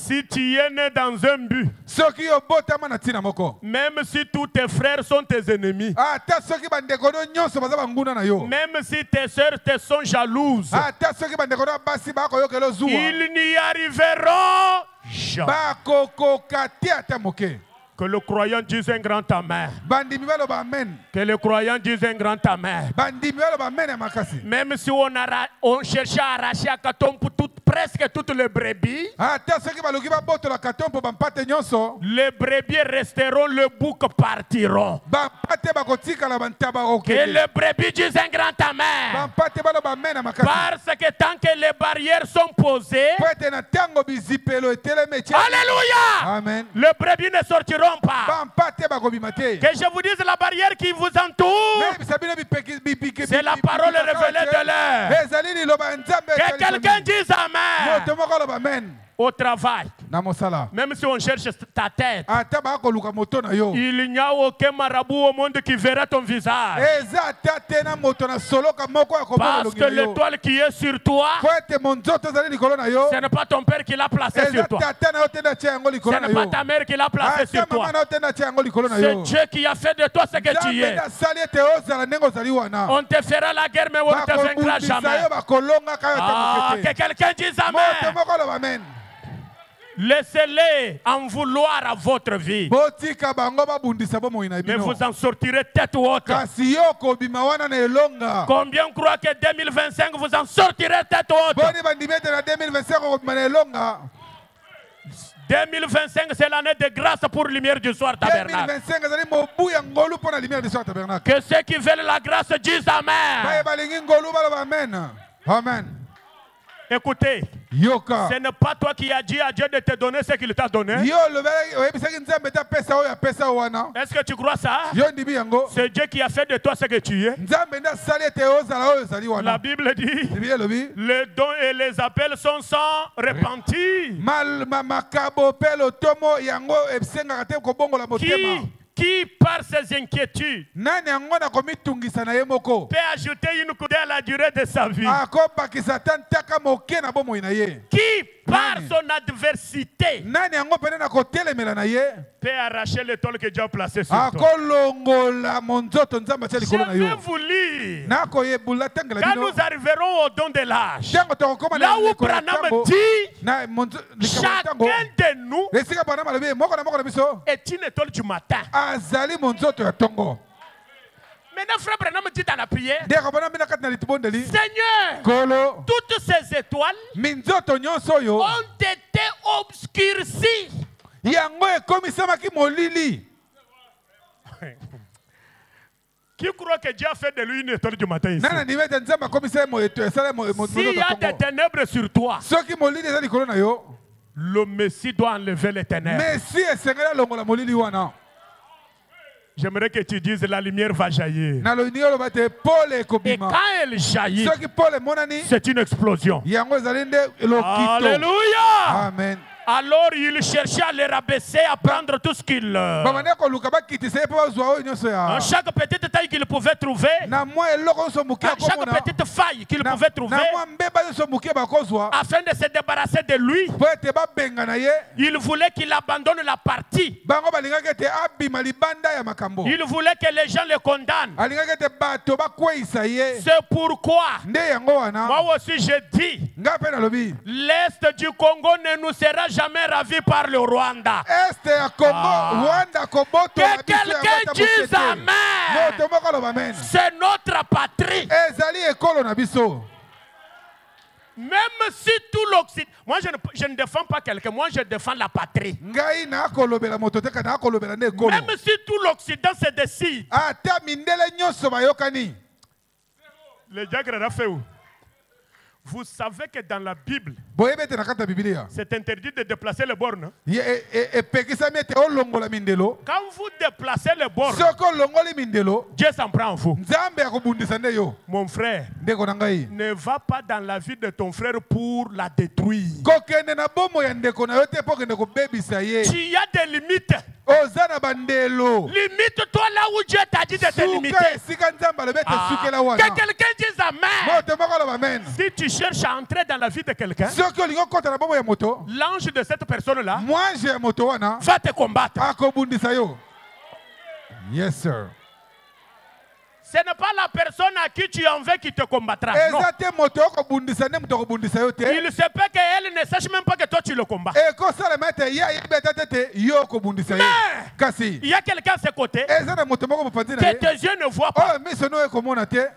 Si tu es né dans un but, soki obotama na ntina moko même si tous tes frères sont tes ennemis, ata soki bandeko no nyonso baza banguna na yo même si tes sœurs te sont jalouses, ata soki bandeko no basi bakoyokela ozuwa ils n'y arriveront jamais. bakokoka te ata moke. Que le croyant dise un grand amen. Bandimi baloba amen. Que le croyant dise un grand amen. Bandimi baloba amen ya makasi. Même si on cherchait à arracher à Katom pour presque toutes les brebis, ata soki baluki babotola katompo bampate nyonso les brebis resteront, le bouc partiront. bampate bakotikala bantaba Que okende. les brebis disent un grand amen. Bampate baloba amen ya makasi. Parce que tant que les barrières sont posées, Po ete na ntango bizipelo etelemi etie. alléluia, Amen. les brebis ne sortiront pas. bampate bakobima te. Que je vous dise la barrière qui vous entoure, Nayebisa bino c'est la parole révélée de l'air. ezali liloba ya nzambe Que ezali quelqu'un liloba. dise amen. moto moko aloba amen Au travail, na mosala. même si on cherche ta tête, ata bakoluka moto na yo il n'y a aucun marabout au monde qui verra ton visage. eza ata te na moto na soloka moko ya komona Parce elongi que na yo l'étoile qui est sur toi, po ete monzoto ezali likolo na yo ce n'est pas ton père qui l'a placé eza sur toi. tata na yo te natia yango Ce likolo na n'est pas yo ta mère qui l'a placé ata sur toi. mama na yo te natia yango likolo na C'est yo Dieu qui a fait de toi ce que tu nzambe es. nasali ete ozala ndenge ozali wana On te fera la guerre, mais on ne te vaincra bakobundisa jamais. yo bakolongaka yo te Ah, moke que te quelqu'un dise moto amen. moko aloba amen. Laissez-les en vouloir à votre vie, botika bango babundisa bomoi na mais bino vous en sortirez tête haute. kasi yo kobima wana na elonga Combien croient que 2025 vous en sortirez tête haute? boni bandimi ete na 2025 okobima na elonga 2025, c'est l'année de grâce pour Lumière du Soir Tabernacle. 2025 ezali mobu ya ngolu mpo na lumière du soir tabernacle Que ceux qui veulent la grâce disent amen. baye balingi ngolu baloba amen amen. Écoutez, yoka ce n'est pas toi qui as dit à Dieu de te donner ce qu'il t'a donné. yo olobelaki oyebisaki nzambe te apesa oyo apesa yo wana Est-ce que tu crois ça? yo ndimi yango C'est Dieu qui a fait de toi ce que tu es. nzambe nde asali ete ozala oyo ezali La wana Bible dit, bibi elobi les dons et les appels sont sans repentir. makabo mpe lotomo yango esengaka te kobongola motema Qui, par ses inquiétudes, nani yango na komitungisa na ye moko peut ajouter une coudée à la durée de sa vie? akobakisa ta ntaka moke na bomoi na ye Qui, par Nani? son adversité, nani yango pene na kotelemela na ye peut arracher l'étoile que Dieu a placée sur toi? akolongola monzoto nzambe atia Je likolo na vais yo vous lire. nakoyebula tangela Quand bino nous arriverons au don de l'âge, ntango tokokoma là na où likolo ya Branham ntango dit, na likambo ya ntango chacun de nous esika Branham alobi moko na moko na biso est une étoile du matin. azali monzoto ya ntongo Maintenant, frère Branham dit dans la prière, ndeko bona bino kati na litibondeli Seigneur, kolo toutes ces étoiles minzoto nyonso oyo ont été obscurcies. yango ekomisamaki molili Qui croit que Dieu a fait de lui une étoile du matin ici? nana ndimi ete nzambe akomisa ye esala S'il y a des ténèbres sur toi, soki molili eza likolo na yo le Messie doit enlever les ténèbres. mesi esengeli alongola molili wana J'aimerais que tu dises la lumière va jaillir. naloningi oloba ete pole Et ekobima quand elle jaillit, soki pole emonani c'est une explosion. yango ezali nde lokito Alléluia! amen Alors il cherchait à les rabaisser, à prendre tout ce qu'il... bamande koluka bakitisa ye mpo bazwa oyo nyonso ya Chaque petite taille qu'il pouvait trouver, na mwa eloko nyonso moke chaque akomona petite faille qu'il pouvait trouver, na mwa mbeba nyonso moke bakozwa afin de se débarrasser de lui, mpo ete babenga na ye il voulait qu'il abandonne la partie. bango balingaki ete abima libanda ya makambo Il voulait que les gens le condamnent. alingaki ete bato bakweyisa ye C'est pourquoi, nde yango wana moi aussi je dis, nga mpe nalobi l'Est du Congo ne nous sera jamais ravi par le Rwanda. este ya kongo rwanda kobotola Que biso quelqu'un yango ata dise moke te. amen. moto moko aloba amen C'est notre patrie. ezali ekolo na biso Même si tout l'Occident... Moi, je ne défends pas quelqu'un. Moi, je défends la patrie. ngai nakolobela moto te kana akolobela nde ekolo Même si tout l'Occident se décide. ata mindele nyonso bayokani Le diacre a fait où? Vous savez que dans la Bible, boyebi ete na kati ya bibilia c'est interdit de déplacer les bornes. epekisami ete olongola mindelo Quand vous déplacez les bornes, soki olongoli mindelo Dieu s'en prend en vous. nzambe akobundisa nde yo Mon frère, ndeko na ngai ne va pas dans la vie de ton frère pour la détruire. kokende na bomo ya ndeko na yo te mpo okende kobebisa ye Tu as des limites. oza na bandelo Limite-toi là où Dieu t'a dit de te suka limiter. esika nzambe alobi ete sukela Que wana quelqu'un dise amen. moto moko aloba amen Si tu cherches à entrer dans la vie de quelqu'un, soki soki olingo kota na bombo ya moto l'ange de cette personne-là mwange ya moto wana va te combattre. akobundisa yo. Yes sir. Ce n'est pas la personne à qui tu en veux qui te combattra. Non. eza te moto okobundisa nde moto akobundisa yo te. Il se peut qu'elle ne sache même pas que toi tu le combats. ekosalema ete ye ayebi ata te te yo okobundisa ye. Mais Kasi il y a quelqu'un à ses côtés eza na moto moko mopanzi na que ye tes yeux ne voient pas. oyo miso no ekomona te.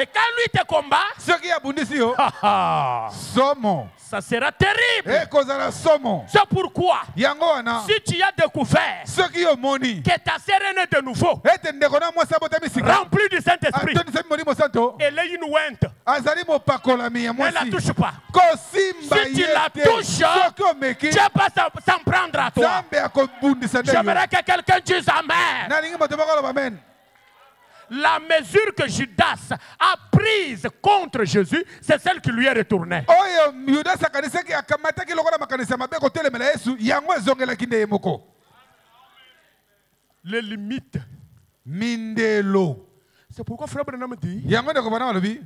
Et quand lui te combat, soki abundisi yo ah, somo ça sera terrible. ekozala somo. C'est pourquoi, yango wana si tu as découvert soki omoni que ta sœur est née de nouveau, ete ndeko na mwasi abotami sika remplie du Saint-Esprit, atonisami molimo santo elle est une ouinte, azali mopakolami ya ne la mwasi touche pas. kosimba Si tu ye la te. touches, soki omeki Tu ne vas pas s'en prendre à toi. nzambe akobundisa nde yo. J'aimerais que quelqu'un dise Amen. nalingi moto moko aloba amen. La mesure que Judas a prise contre Jésus, c'est celle qui lui est retournée. oyo yudas akanisaki akamataki lokola makanisi ya mabe kotelemela yesu yango ezongelaki nde ye moko. Les limites. mindelo C'est pourquoi Frère Branham dit, yango ndeko bana balobi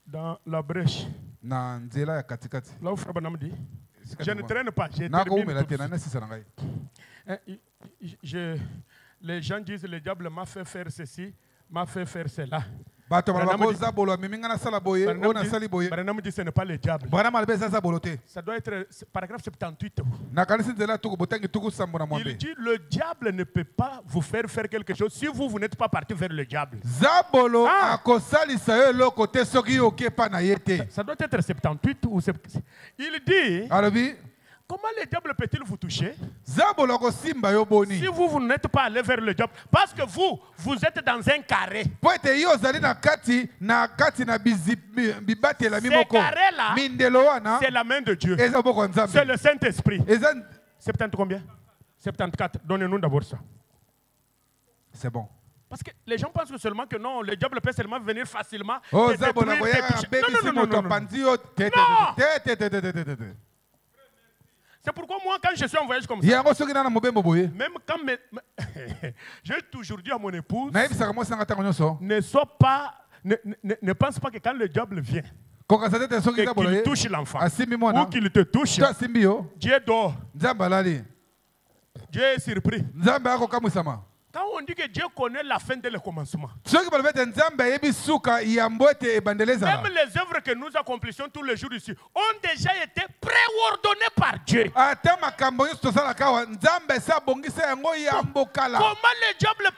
dans la brèche, na nzela ya katikati là où Frère Branham dit, je ne traîne pas, je nakoumela te termine. na nesisa na ngai. Les gens disent, le diable m'a fait faire ceci, m'a fait faire cela. bato Branham balaba dit- zabolo amemi nga nasala boye oyo nasali boye. Branham dit, ce n'est pas le diable. bwana malobi eza zabolo te. Ça doit être paragraphe 78. nakanisi nzela tuku botangi tuku sambo na Il mwambe. dit, le diable ne peut pas vous faire quelque chose si vous n'êtes pas parti vers le diable. zabolo Ah. akosalisa yo eloko te soki yo oke epa na ye te. Ça doit être 78 ou 77. Il dit, alobi comment le diable peut-il vous toucher zabolo akosimba yo boni si vous n'êtes pas allé vers le diable? Parce que vous êtes dans un carré. po ete yo ozali na kati na bibatelami Ces moko carrés-là, mindelo wana c'est la main de Dieu. eza moboko ya C'est nzambe. le Saint-Esprit. eza 70 combien? 74. Donnez-nous d'abord ça. c'est bon. Parce que les gens pensent que seulement que non, le diable peut seulement venir facilement. o te zabolo détruire, te akoyaka toucher. abebisi Non, non, moto non, non, non. apanzi yo te. Non. Te. C'est pourquoi moi, quand je suis en voyage comme ça, yango soki na na mobembo boye même quand j'ai toujours dit à mon épouse, nayebisaka mwasi nanga ntango nyonso ne pense pas que quand le diable vient kokasa tete soki et zabolo qu'il ye touche l'enfant asimbi ou mwana qu'il te touche, to asimbi yo Dieu dort. nzambe alali Dieu est surpris. nzambe akokamwisama. Quand on dit que Dieu connaît la fin dès le commencement, soki balobi ete nzambe ayebi suka yambo ete ebandeli ezala même les œuvres que nous accomplissons tous les jours ici ont déjà été préordonnées par Dieu. ata makambo nyonso tosalaka awa nzambe esi abongisa yango yambo kala. Comment le diable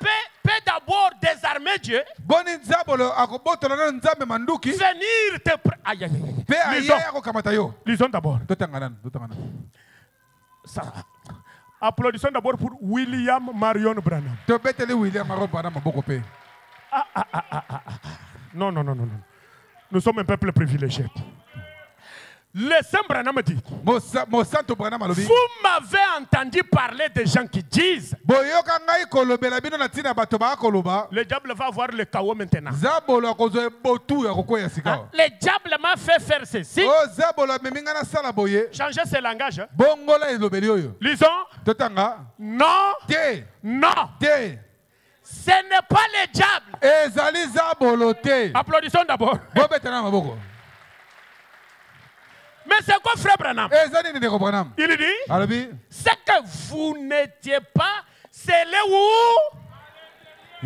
peut d'abord désarmer Dieu, boni nzabolo akobotola na nzambe manduki venir te... Aïe, aïe, aïe. mpe aye Lisons, akokamata yo. lisons d'abord. totanga nani. Ça. Applaudissons d'abord pour William Marion Branham. tobeteli william maro bana maboko mpe Non, non, non, non, non. Nous sommes un peuple privilégié. Le Saint Branham dit, mosanto branam alobi vous m'avez entendu parler des gens qui disent, boyoka ngai kolobela bino na ntina bato bakoloba le diable va avoir le chaos maintenant. zabolo akozwa ebotu ya kokwea sika Hein? Le diable m'a fait faire ceci. o zabolo amemi ngai nasala boye Changez ce langage. Hein. bongola elobeli oyo Lisons. totanga Non, te non, te ce n'est pas le diable. ezali zabolo te. Applaudissons d'abord. bobetana na maboko Mais c'est quoi, frère Branham? eza nini ndeko branam Il dit, alobi c'est que vous n'étiez pas scellé où?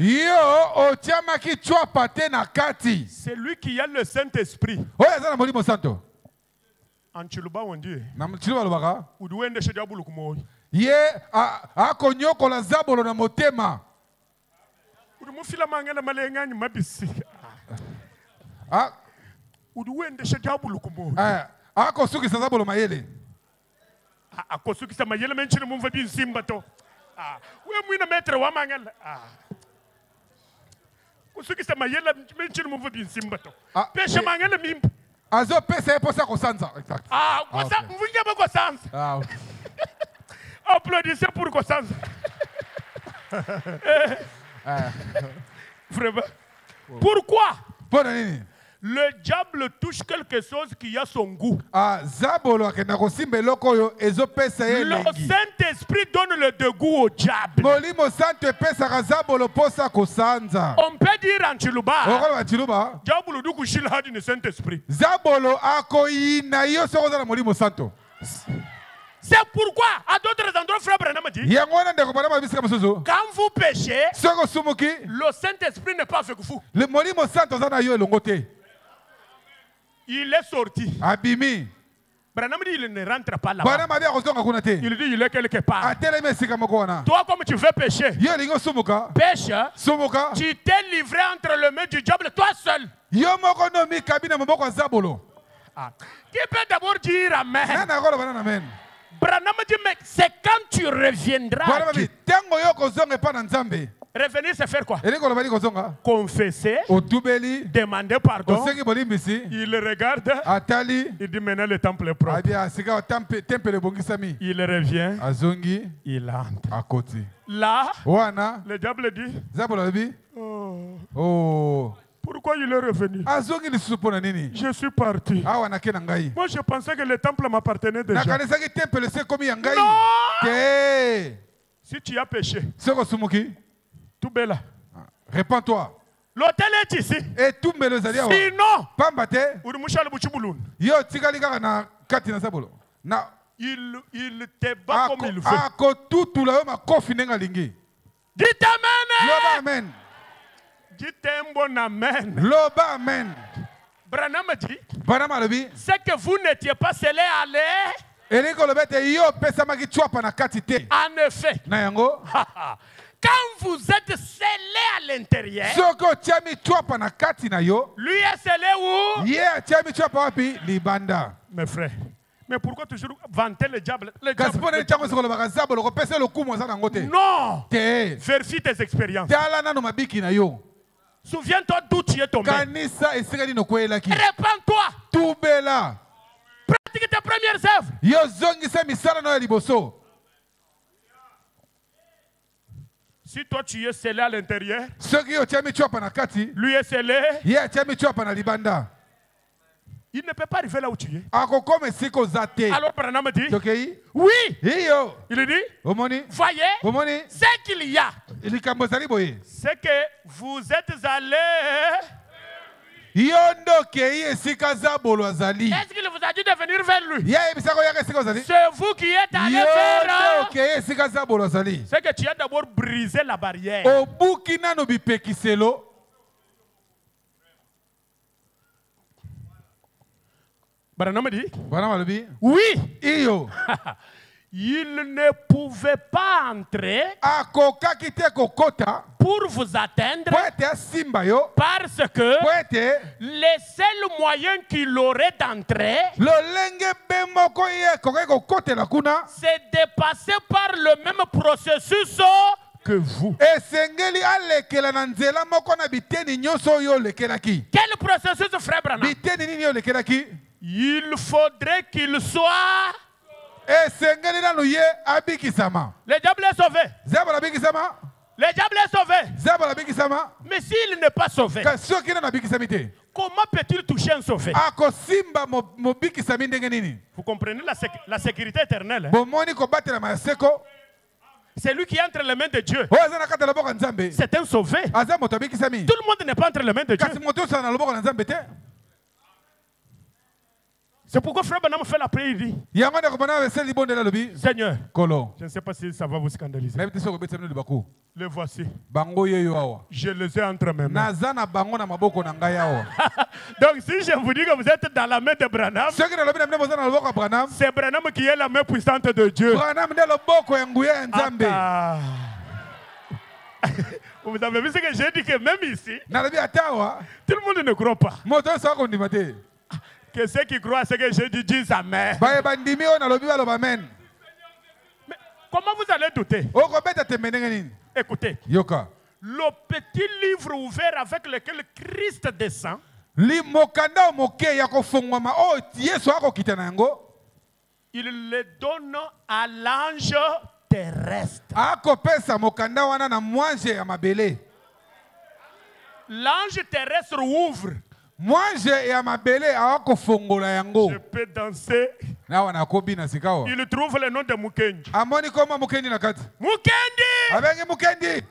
yo otiamaki tswapa te na kati C'est lui qui a le Saint-Esprit. oyo aza na molimo santo En Chiluba, on dit, na chilo balobaka Uduende chez Diabolo Kumoy. ye akonyokola zabolo na motema Udumufila mangana malengani mabisi. A- Uduende chez Diabolo Kumoy. akosukisa zabolo mayele Akosukisa mayele menchini mumva binsimba to. We mwina metre wa mangala. Kusukisa mayele menchini mumva binsimba to. Pesha mangala mimba. azopesa ye mposa kosanza. Exact. Kosa mvunja ba kosanza. Okay. Applaudissez pour kosanza. Vraiment. Pourquoi? Mpona nini Le diable touche quelque chose qui a son goût. Zabolo akenda kosimba eloko oyo ezopesa ye Le elengi. Saint-Esprit donne le dégoût au diable. Molimo santo epesaka zabolo posa kosanza. On peut dire en Chiluba, Okoloba chiluba. diable du kushila hadi ni Saint-Esprit. Zabolo akoyina yo soko za na molimo santo. C'est pourquoi, à d'autres endroits, frère Branham dit, Yango wana ndeko bana mabisika mosusu. quand vous péchez, Soko sumuki, le Saint-Esprit n'est pas avec vous. le molimo santo za na yo elongo te. Il est sorti. Abimi. Branham dit, il ne rentre pas Bana là-bas. mabi akozonga kuna te. Il dit, il est quelque part. Atelemi esika moko wana. Toi, comme tu veux pécher, Yo lingo sumuka. pêche, Sumuka. tu t'es livré entre les mains du diable, toi seul. Yo moko no mi kabina maboko ya zabolo. Qui peut d'abord dire Amen? Nana koloba nana amen. Branham dit, mais c'est quand tu reviendras. Bana à mabi Dieu. tango yo kozonga pa na nzambe. Revenir, c'est faire quoi? Eli koloba li kozonga. Confesser, Otubeli. demander pardon. Osengi bolimbisi. Il regarde, Atali. il dit maintenant le temple est propre. Abia sika tempele bongisami. Il revient, Azongi il entre. akoti. Là, Wana le diable dit, zabolo lobi. oh, Oh. pourquoi il est revenu? Azongi lisusu pona nini? Je suis parti. Awa na kena ngai. Moi, je pensais que le temple m'appartenait déjà. Nakanisaki tempele se komi ya ngai. Non! Te. Si tu as péché, Soko sumuki. tout bel là. Répands-toi. L'hôtel est ici. Et tumbelo ezali awa. Sinon, Pamba te. Urimushal Buchibulun, Yo tikali kaka na kati na zabolo. Na il te bat comme il veut. akotutula yo makofi ndenge alingi. Dites Amen. Loba amen. Dites un bon Amen. Loba amen. Branham dit, Bana malobi. c'est que vous n'étiez pas scellés à l'air. Eli koloba te yo pesamaki chwapa na kati te. En effet, Na yango. quand vous êtes scellés à l'intérieur, Soko tiami chwapa na kati na yo. lui est scellé où? Yeah, tiami chwapa wapi? Libanda. Mes frères, mais pourquoi toujours vanter le diable? Le Kasi diable. pona echango soko lobaka zabolo kopesa lokumu aza nango te. Non! Te. Vérifie tes expériences. Tala nano mabiki na yo. Souviens-toi d'où tu es tombé. Kanisa esika nini okweyelaki. Répands-toi. Tubela. Pratique tes premières œuvres. Yo zongisa misala no ya liboso. Si toi tu es scellé à l'intérieur, Soki yo tiami chwapa na kati. lui est scellé, Ye tiami chwapa na libanda. il ne peut pas arriver là où tu es. Akokoma esika oza te. Alors Branham dit, Tokei. oui. Iyo. Il dit, Omoni. voyez, Omoni. ce qu'il y a, Likambo ezali boye. c'est que vous êtes allés. Yo ndokei esika zabolo azali. Est-ce qu'il vous a dit de venir vers lui? Ye ebisaka oyaka esika ozali. C'est vous qui êtes allés Yo vers. ndokei esika zabolo azali. C'est que tu as d'abord brisé la barrière. Obuki nano bipekiselo. Branham dit, Bana malobi. oui. Iyo. Il ne pouvait pas entrer Akokaki te kokota. pour vous atteindre Po ete asimba yo. parce que Po ete les seuls moyens qu'il aurait d'entrer, lolenge be moko ye kokai kokotela kuna. c'est de passer par le même processus que vous. Esengeli alekela na nzela moko na biteni nyonso oyo olekelaki. Quel processus, frère Branham? Biteni nini olekelaki? Il faudrait qu'il soit. Esengeli nanu ye abikisama. Le diable est sauvé. Zabolo abikisama. Le diable est sauvé. Zabolo abikisama. Mais s'il n'est pas sauvé, Kasi soki nanu abikisami te. comment peut-il toucher un sauvé? Akosimba mobikisami ndenge nini? Vous comprenez la sécurité éternelle, hein? Bomoni kobatela maseko. C'est lui qui est entre les mains de Dieu. Oyo aza na kati ya loboko ya Nzambe. C'est un sauvé. Aza moto abikisami. Tout le monde n'est pas entre les mains de Dieu. Kasi moto osala na loboko na Nzambe te. C'est pourquoi frère Branham fait la prière, il dit, Yango ndeko bana eseli libondela lobi. Seigneur, Kolo. je ne sais pas si ça va vous scandaliser. Nayebi te soki obetisa bino libaku. Les voici. Bango yeyo awa. Je les ai entre mes mains. Naza na bango na maboko na ngai awa. Donc si je vous dis que vous êtes dans la main de Branham, Soki nalobi na bino boza na loboko ya Branham. c'est Branham qui est la main puissante de Dieu. Branham nde loboko ya nguya ya Nzambe. Ah. Vous avez vu ce que j'ai dit, que même ici, Nalobi ata awa. tout le monde ne croit pas. Moto nyonso akondima te. Que ceux qui croient à ce que j'ai dit disent Amen. Baye bandimi oyo nalobi baloba amen. Mais comment vous allez douter? Okobeta tembe ndenge nini? Écoutez, Yoka. le petit livre ouvert avec lequel Christ descend, Mokanda moke ya kofongwama oyo Yesu akokita na yango. il le donne à l'ange terrestre. Akopesa mokanda wana na mwanje ya mabele. L'ange terrestre ouvre. Moi j'ai ya mabele awako fongola yango. Je peux danser. Na wana kobi na sikao. Il trouve le nom de Mukendi. Amoni koma Mukendi na kati. Mukendi! Abengi Mukendi.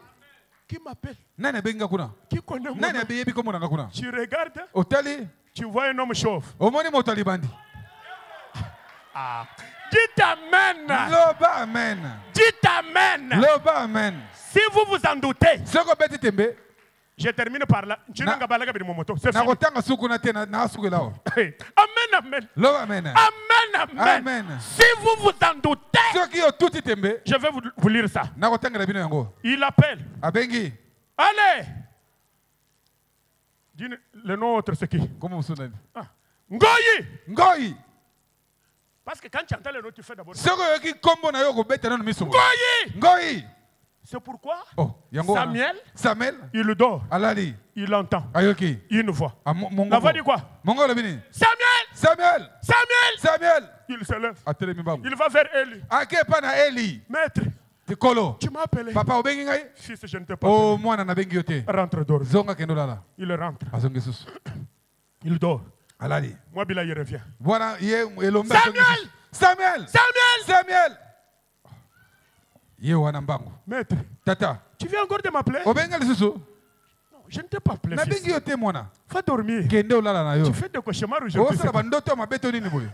Qui m'appelle? Nani abenga kuna? Qui connaît mon Nani nom? abeyebi komo nanga kuna? Tu regardes, Otali. tu vois un homme chauve. Omoni motali bandi. Ah. Dites amen. Loba amen. Dites amen. Loba amen. Si vous vous en doutez, Soko beti tembe. je termine par là. Tu n'as pas la moto. C'est Na fini. kotanga suku na tena na suku lao. Amen, amen. Loba amen. Amen, amen. Amen. Si vous vous en doutez, Soki yo tuti tembe. je vais vous lire ça. Na kotanga na bino yango. Il appelle. Abengi. Allez. Dis le nom autre, c'est qui? Comment vous sonnez? Ah. Ngoyi. Ngoyi. Parce que quand tu entends le nom, tu fais d'abord. Soko yoki kombo na yo ko beta na miso. Ngoyi. Ngoyi. C'est pourquoi Oh, yango. Samuel, Samuel. il dort. Alali. Il entend. Ayoki. Une voix. Mongo. La voix dit quoi? Mongo le bini. Samuel. Samuel. Samuel. Samuel. Il se lève. Atele mi bango. Il va vers Eli. Ake pa na Eli. Maître, Tikolo. tu m'as appelé. Papa obengi ngai? Fils, je ne t'ai pas Oh, appelé. mwana na bengi yote. Rentre dehors. Zonga kendo lala. Il rentre. Azonge susu. Il dort. Alali. Moi, Bila, il revient. Bwana ye elombe. Samuel. Samuel. Samuel. Samuel. Ye wana mbango. Maître, Tata. tu viens encore de m'appeler? Obenga lisusu. Non, je ne t'ai pas appelé. Na Fils. bengi yote mwana. Va dormir. Kende olala na yo. Tu fais des cauchemars aujourd'hui. Osala bandoto mabeto nini boye?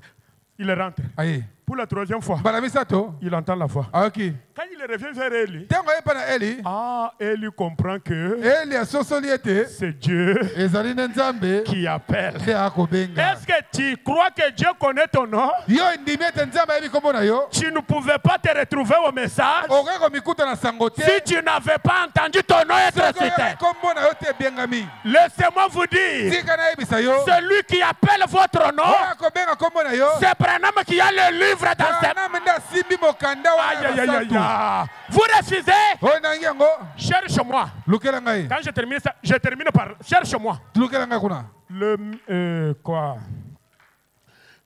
Il rentre. Aye. Pour la troisième fois, Bala misato. il entend la voix. Ayoki. Quand il revient vers Eli, Tango ye pa na Eli. ah, Eli comprend que Eli asosoli ete. c'est Dieu Ezali na Nzambe. qui appelle. Nde akobenga. Est-ce que tu crois que Dieu connaît ton nom? Yo ndimi ete Nzambe ayebi kombo na yo. Tu ne pouvais pas te retrouver au message Okoki komikuta na sango te. si tu n'avais pas entendu ton nom être Soki cité. oyebi kombo na yo te ebiengami. Laissez-moi vous dire, Tika nayebisa yo. celui qui appelle votre nom, Oyo akobenga kombo na yo. c'est Branham qui a le livre dans ses mains. Branham nde asimbi mokanda Aïe, aïe, wana aïe, ya aïe. Vous refusez? oyo nangi yango. Cherche-moi. Lukela ngai. Quand je termine ça, je termine par cherche-moi. Lukela ngai kuna. Quoi?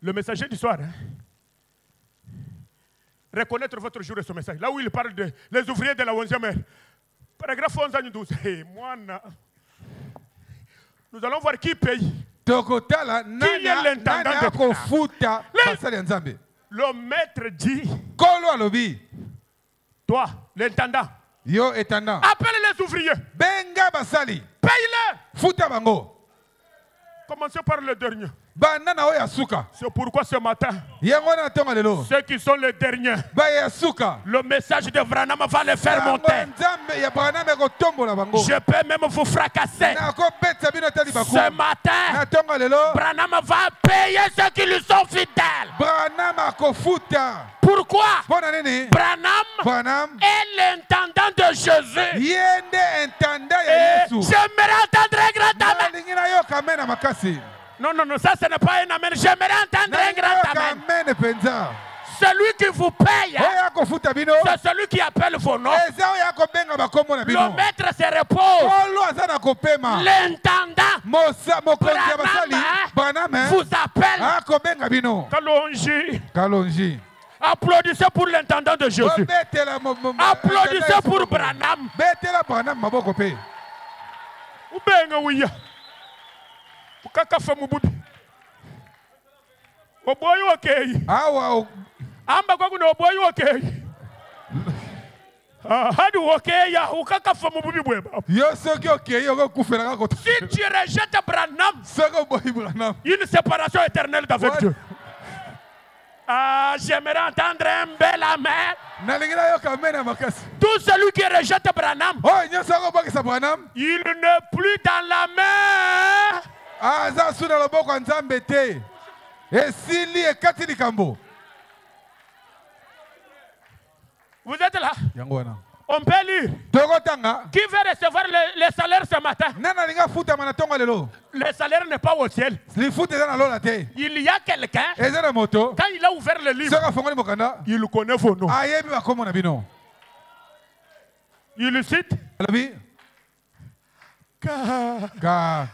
Le messager du soir. Hein? Reconnaître votre jour et ce message. Là où il parle de les ouvriers de la 11e heure. Paragraphe 11 à 12. Hey, moi, nous allons voir qui paye. Tokotala Qui est l'intendant nani de akofuta basali ya Nzambe. Le maître dit, Kolo alobi. toi, l'intendant, Yo etanda. appelle les ouvriers. Benga basali. Paye-les. Futa bango. Commencez par le dernier. Bana na oyo ya suka. C'est pourquoi ce matin, Yango na tonga lelo. ceux qui sont les derniers, Ba ya suka. le message de Branham va les faire monter. Nzambe ya Branham ekotombola bango. Je peux même vous fracasser. Na ko betsa bino tali baku. Ce matin, Na tonga lelo. Branham va payer ceux qui lui sont fidèles. Branham akofuta. Pourquoi? Bona nini? Branham est l'intendant de Jésus. Yende entanda Et ya Yesu. j'aimerais entendre un grand amen. Nalingina yo kamena makasi. Non, non, non, ça ce n'est pas un amen. J'aimerais entendre un grand amen. Amen penza. Celui qui vous paye, Oyo akofuta bino. c'est celui qui appelle vos noms. Eza oyo akobenga bakombo na bino. Le maître se repose. Kolo aza na kopema. L'intendant Mokonzi ya basali. Branham vous appelle. akobenga bino. Kalonji. Kalonji. Applaudissez pour l'intendant de Jésus. Betela Applaudissez pour Branham. Betela Branham maboko pe. Ubenga wiya. Ukakafa mububi. Oboyo okay. Awa Amba kwa kuna oboyo okay. Hadi okay ya ukakafa mububi bweba. yo soki okei okokufela kaka kota. Si tu rejettes Branham, Soki oboyi Branham. une séparation éternelle avec Dieu. Ah, j'aimerais entendre un bel amen. Nalingi na yo kamena makasi. Tout celui qui rejette Branham, Oyo nyonso akobakisa Branham. il n'est plus dans la main. Aza su na loboko ya Nzambe te. Esili ekati likambo. Vous êtes là? Yango wana. On peut lire. Tokotanga. Qui veut recevoir le salaire ce matin? Nana linga futa mana tonga lelo. Le salaire n'est pas au ciel. Lifuta eza na lola te. Il y a quelqu'un, Eza na moto. quand il a ouvert le livre, Soki afongoli mokanda. il connaît vos noms. Ayebi bakombo na bino. Il cite. Alobi. Ka.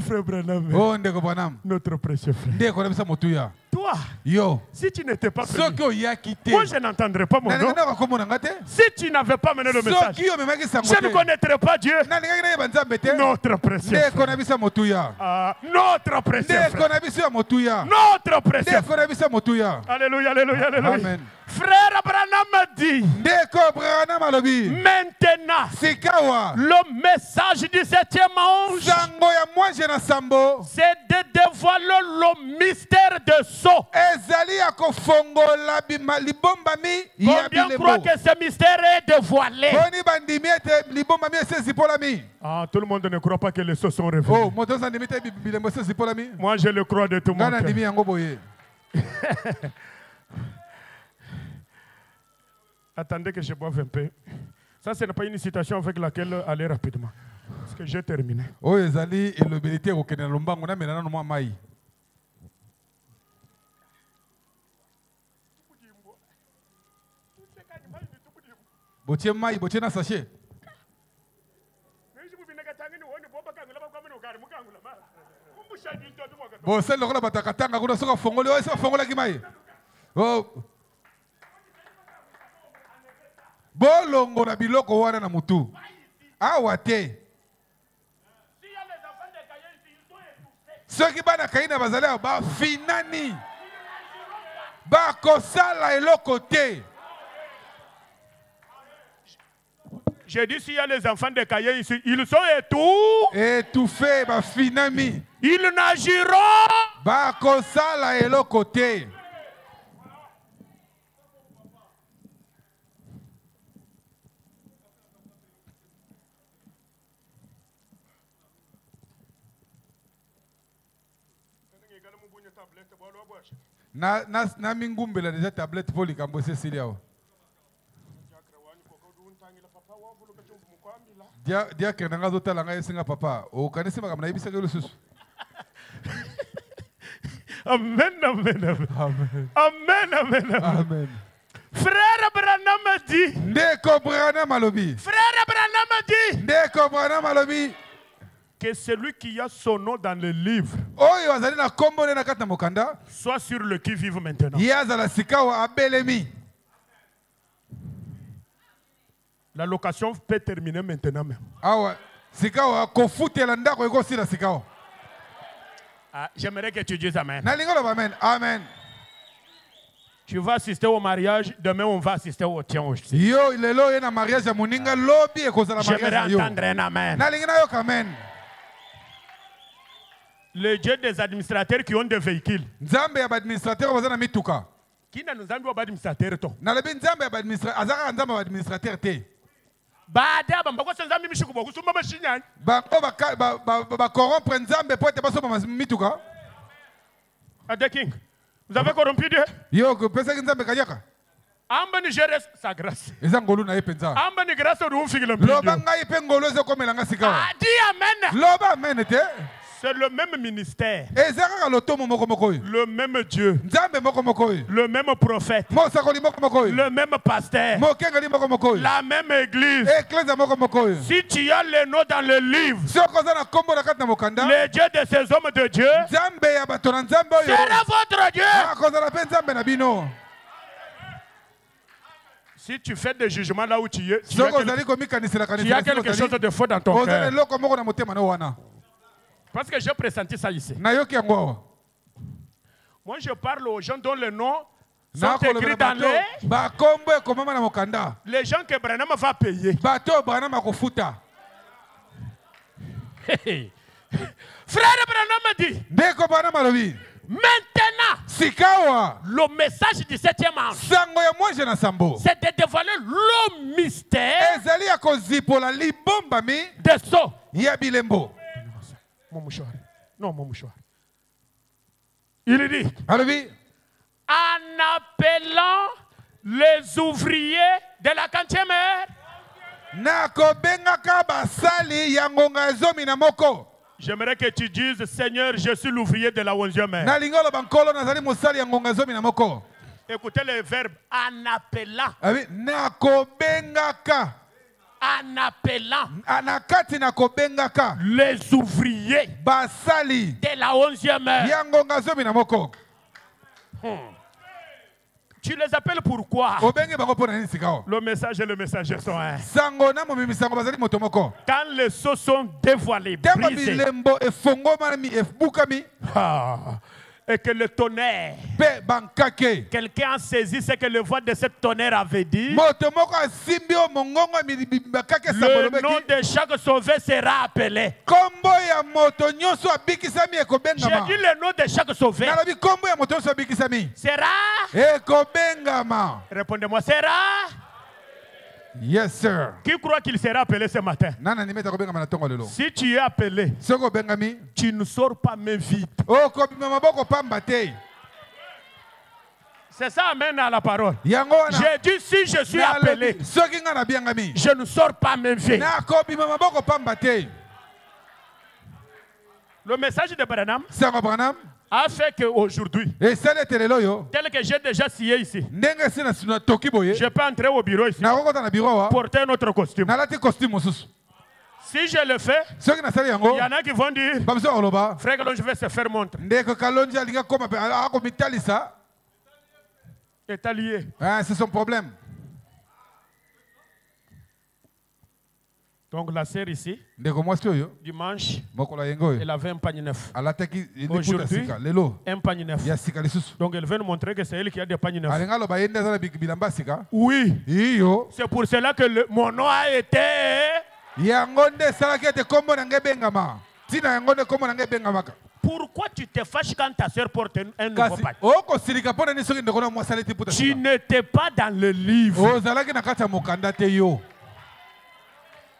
Frère Branham, Oh ndeko Branham. notre précieux frère. Ndeko na bisa motuya. Toi, Toi, Yo. si tu n'étais pas venu, Soki oya kité. moi je n'entendrai pas mon nom. Nalingana bakomona ngate. Si tu n'avais pas mené le message, Soki yo memaki sango. je ne connaîtrais pas Dieu. Nalingaki na banzambe te. Notre précieux Nde frère. kona bisa motuya. Notre précieux Nde frère. kona bisa motuya. Notre précieux Nde frère. kona bisa motuya. Alléluia, alléluia, alléluia. Amen. Frère Abraham dit, Ndeko Branham alobi. maintenant, Sikawa. le message du 7e ange, Sango ya mwanje na sambo. c'est de dévoiler le mystère de sceau. Ezali ya kofongola libombami ya Combien croient bilembo. que ce mystère est dévoilé? Boni bandimi ete libombami esezipolami. Ah, tout le monde ne croit pas que les sceaux sont révélés. Oh, moto zandimi te bilembo esezipolami. Moi, je le crois de tout mon Ngana cœur. ndimi yango boye. Attendez que je boive un peu. Ça, ce n'est pas une citation avec laquelle aller rapidement. Parce que j'ai terminé. Oyo ezali elobeli te kokende na lombango na mela nano mwa mai. Botie mai, botie na sachet. Bon, celle lokola batakatanga kuna soka fongoli, oyo soka fongolaki mai. Oh. Bolongo na biloko wana na mutu. Awa te. Soki bana kaina bazali awa bafinani. Bakosala eloko te. J'ai dit, s'il y a les enfants de Caïn ici, ils sont Étouffé, bafinami. ils n'agiront. Bakosala eloko te. Na mingumbela déjà tablette pour likambo sesili awa. Dia kena ngazo tala ngai singa papa. O kanisi makamna ibisa ke lususu. Amen, amen, amen. Amen, amen, amen. Amen. Frère Branham dit. Ndeko Branham alobi. Frère Branham dit. Ndeko Branham alobi. Que celui qui a son nom dans le livre Oyo azali na kombo na kata mokanda. soit sur le qui vive maintenant. Yazala sikawa abelemi. La location peut terminer maintenant même. Awa sikawa kofutela ndako ekosila sikawa. J'aimerais que tu dises amen. Na lingolo amen. Amen. Tu vas assister au mariage, demain on va assister au tien aussi. Yo lelo ye na mariage ya moninga lobi ekozala mariage J'aimerais yo. entendre un amen. Na lingina yo amen. Le Dieu des administrateurs qui ont des véhicules. Nzambe ya administrateur bazana mituka. Qui n'a nous envoyé aux administrateurs to? Na lebi nzambe ya administrateur azaka nzambe ya administrateur te. Baada bambako senza mimi shikubo kusumba mashinyani. Ba corrompre nzambe po te baso mituka. Ade King. Vous avez corrompu Dieu? Yo ko pesa nzambe kanyaka. Amba ni gère sa grâce. Eza ngolu na ye penza. Amba ni grâce de ufingila mpindi. Loba ngai pe ngolu ze komelanga sikawa. Adi amen. Loba amen te. C'est le même ministère. Ezaka lotomo moko moko yo. Le même Dieu. Nzambe moko moko yo. Le même prophète. Mosakoli moko moko yo. Le même pasteur. Mokengali moko moko yo. La même église. Église moko moko yo. Si tu as le nom dans le livre, Soko za na kombo na kata mokanda. le Dieu de ces hommes de Dieu Nzambe ya bato na nzambe oyo. sera votre Dieu. Akozala pe nzambe na bino. Si tu fais des jugements là où tu es, tu Soko as zali komikanisela quelque kanisela. chose de faux dans ton Ozala cœur. eloko moko na motema na wana. Parce que j'ai pressenti ça ici. Nayoki yango awa. Moi, je parle aux gens dont les noms sont Nakolobela écrits dans bato bakombo ekomama na mokanda. les gens que Branham va payer. Bato Branham akofuta. Frère Branham dit, Ndeko Branham alobi. maintenant, Sikawa. le message du 7e ange, Sango ya mwanje na sambo. c'est de dévoiler le mystère Ezali ya kozipola libombami de sceaux. ya bilembo. Mon mouchoir. Non, mon mouchoir. Il dit, Alobi. en appelant les ouvriers de la 40e heure, Nakobengaka basali ya ngonga ezomi na moko. j'aimerais que tu dises, Seigneur, je suis l'ouvrier de la 11e heure. Na lingolo bankolo nazali mosali ya ngonga ezomi na moko. Écoutez le verbe en appelant. Abi nakobengaka. En appelant Anakati nakobengaka. les ouvriers Basali de la 11e heure. ya ngonga ezomi na moko. Tu les appelles pourquoi? Obenge bango pona nini sikao. Le message et le messager sont un. Sango na momimi sango bazali moto moko. Quand les sceaux sont dévoilés, Tamba brisés, bilembo efongoma mi efbukami. et que le tonnerre, Pe bankake. quelqu'un a saisi ce que le voix de cette tonnerre avait dit. Moto moko asimbio mongongo mi bakake Le sambolobeki. nom de chaque sauvé sera appelé. Kombo ya moto nyonso abikisami J'ai ekobengama. dit le nom de chaque sauvé Nalobi kombo ya moto nyonso abikisami. sera. Ekobengama. Répondez-moi, sera. Yes sir. Qui croit qu'il sera appelé ce matin? Nana nimeta kobengama na tongo lelo. Si tu es appelé, Soko bengami. tu ne sors pas main vide. Oh kobima maboko pamba te. C'est ça, amène à la parole. Yango wana. J'ai dit si je suis appelé, Soki nga na biangami. je ne sors pas main vide. Na kobima maboko pamba te. Le message de Branham Sango Branham. a fait qu'aujourd'hui, Et sale telelo yo. tel que j'ai déjà scié ici, Ndenge sina sina toki boye. je peux entrer au bureau ici, Na kokota na bureau wa. porter notre costume. Na lati costume mosusu. Si je le fais, Soki na sali il yango. y en a qui vont dire, Bamso oloba. frère Kalonji, je vais se faire montre. Ndeko Kalonji alinga koma pe ako mitalisa. Est allié. Ah, c'est son problème. Donc la sœur ici, Ndeko mwasi oyo. dimanche, Mokola yengo yo. elle avait un panier neuf. Alataki liputa Aujourd'hui, sika. Lelo. un panier neuf. Ya sika lisusu. Donc elle veut nous montrer que c'est elle qui a des paniers neufs. Alinga loba yende za bilamba sika. Oui, Iyo. c'est pour cela que mon nom a été... Yango nde salaki ete kombo na nge bengama. Tina yango nde kombo na nge bengamaka. Pourquoi tu te fâches quand ta sœur porte un nouveau Kasi panier? okosilika mpona nini soki ndeko na mwasi aleti puta Tu sika. n'étais pas dans le livre. Ozalaki na kati ya mokanda te yo.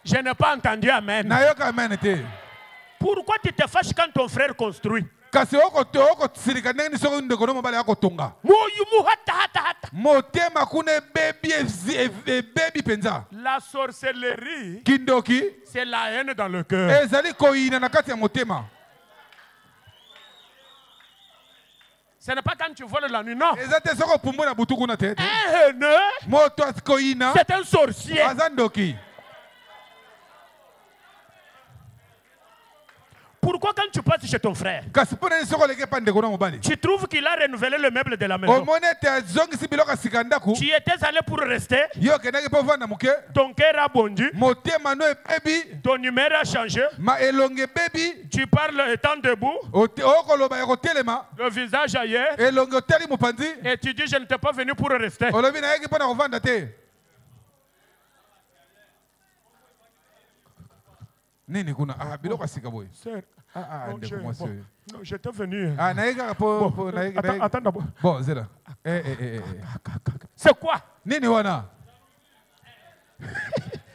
Je n'ai pas entendu amen. Nayoka amen te. Pourquoi tu te fâches quand ton frère construit? Kasi okosilika ndenge nini soki ndeko na mobali akotonga. Moyumu hata hata hata. Motema kuna ebebi penza. La sorcellerie, Kindoki c'est la haine dans le cœur. ezali koyina na kati ya motema. Ce n'est pas quand tu voles la nuit, non. Eza te soko pumbu na butu kuna te. Un haineux, Moto koyina c'est un sorcier. azandoki. Pourquoi quand tu passes chez ton frère, Kasi mpona nini soko oleki epa ndeko na mobali. tu trouves qu'il a renouvelé le meuble de la maison? Omoni ete azongisi biloko ya sika ndako. Tu étais allé pour rester, Yo okendaki mpo ovanda moke. ton cœur a bondi, Motema no ebebi. ton numéro a changé, Ma elonge ebebi. tu parles étant debout, Okoloba ya kotelema. le visage ailleurs, Elonge oteli mopanzi. et tu dis je ne t'ai pas venu pour rester. Olobi nayaki mpo na kovanda te. Nini kuna? Ah, biloko ya sika boye. Sœur, Ah, ndeko mwasi oyo. non, j'étais venu. Ah, nayaki kaka po Attends d'abord. Bon, zela. C'est quoi? Nini wana?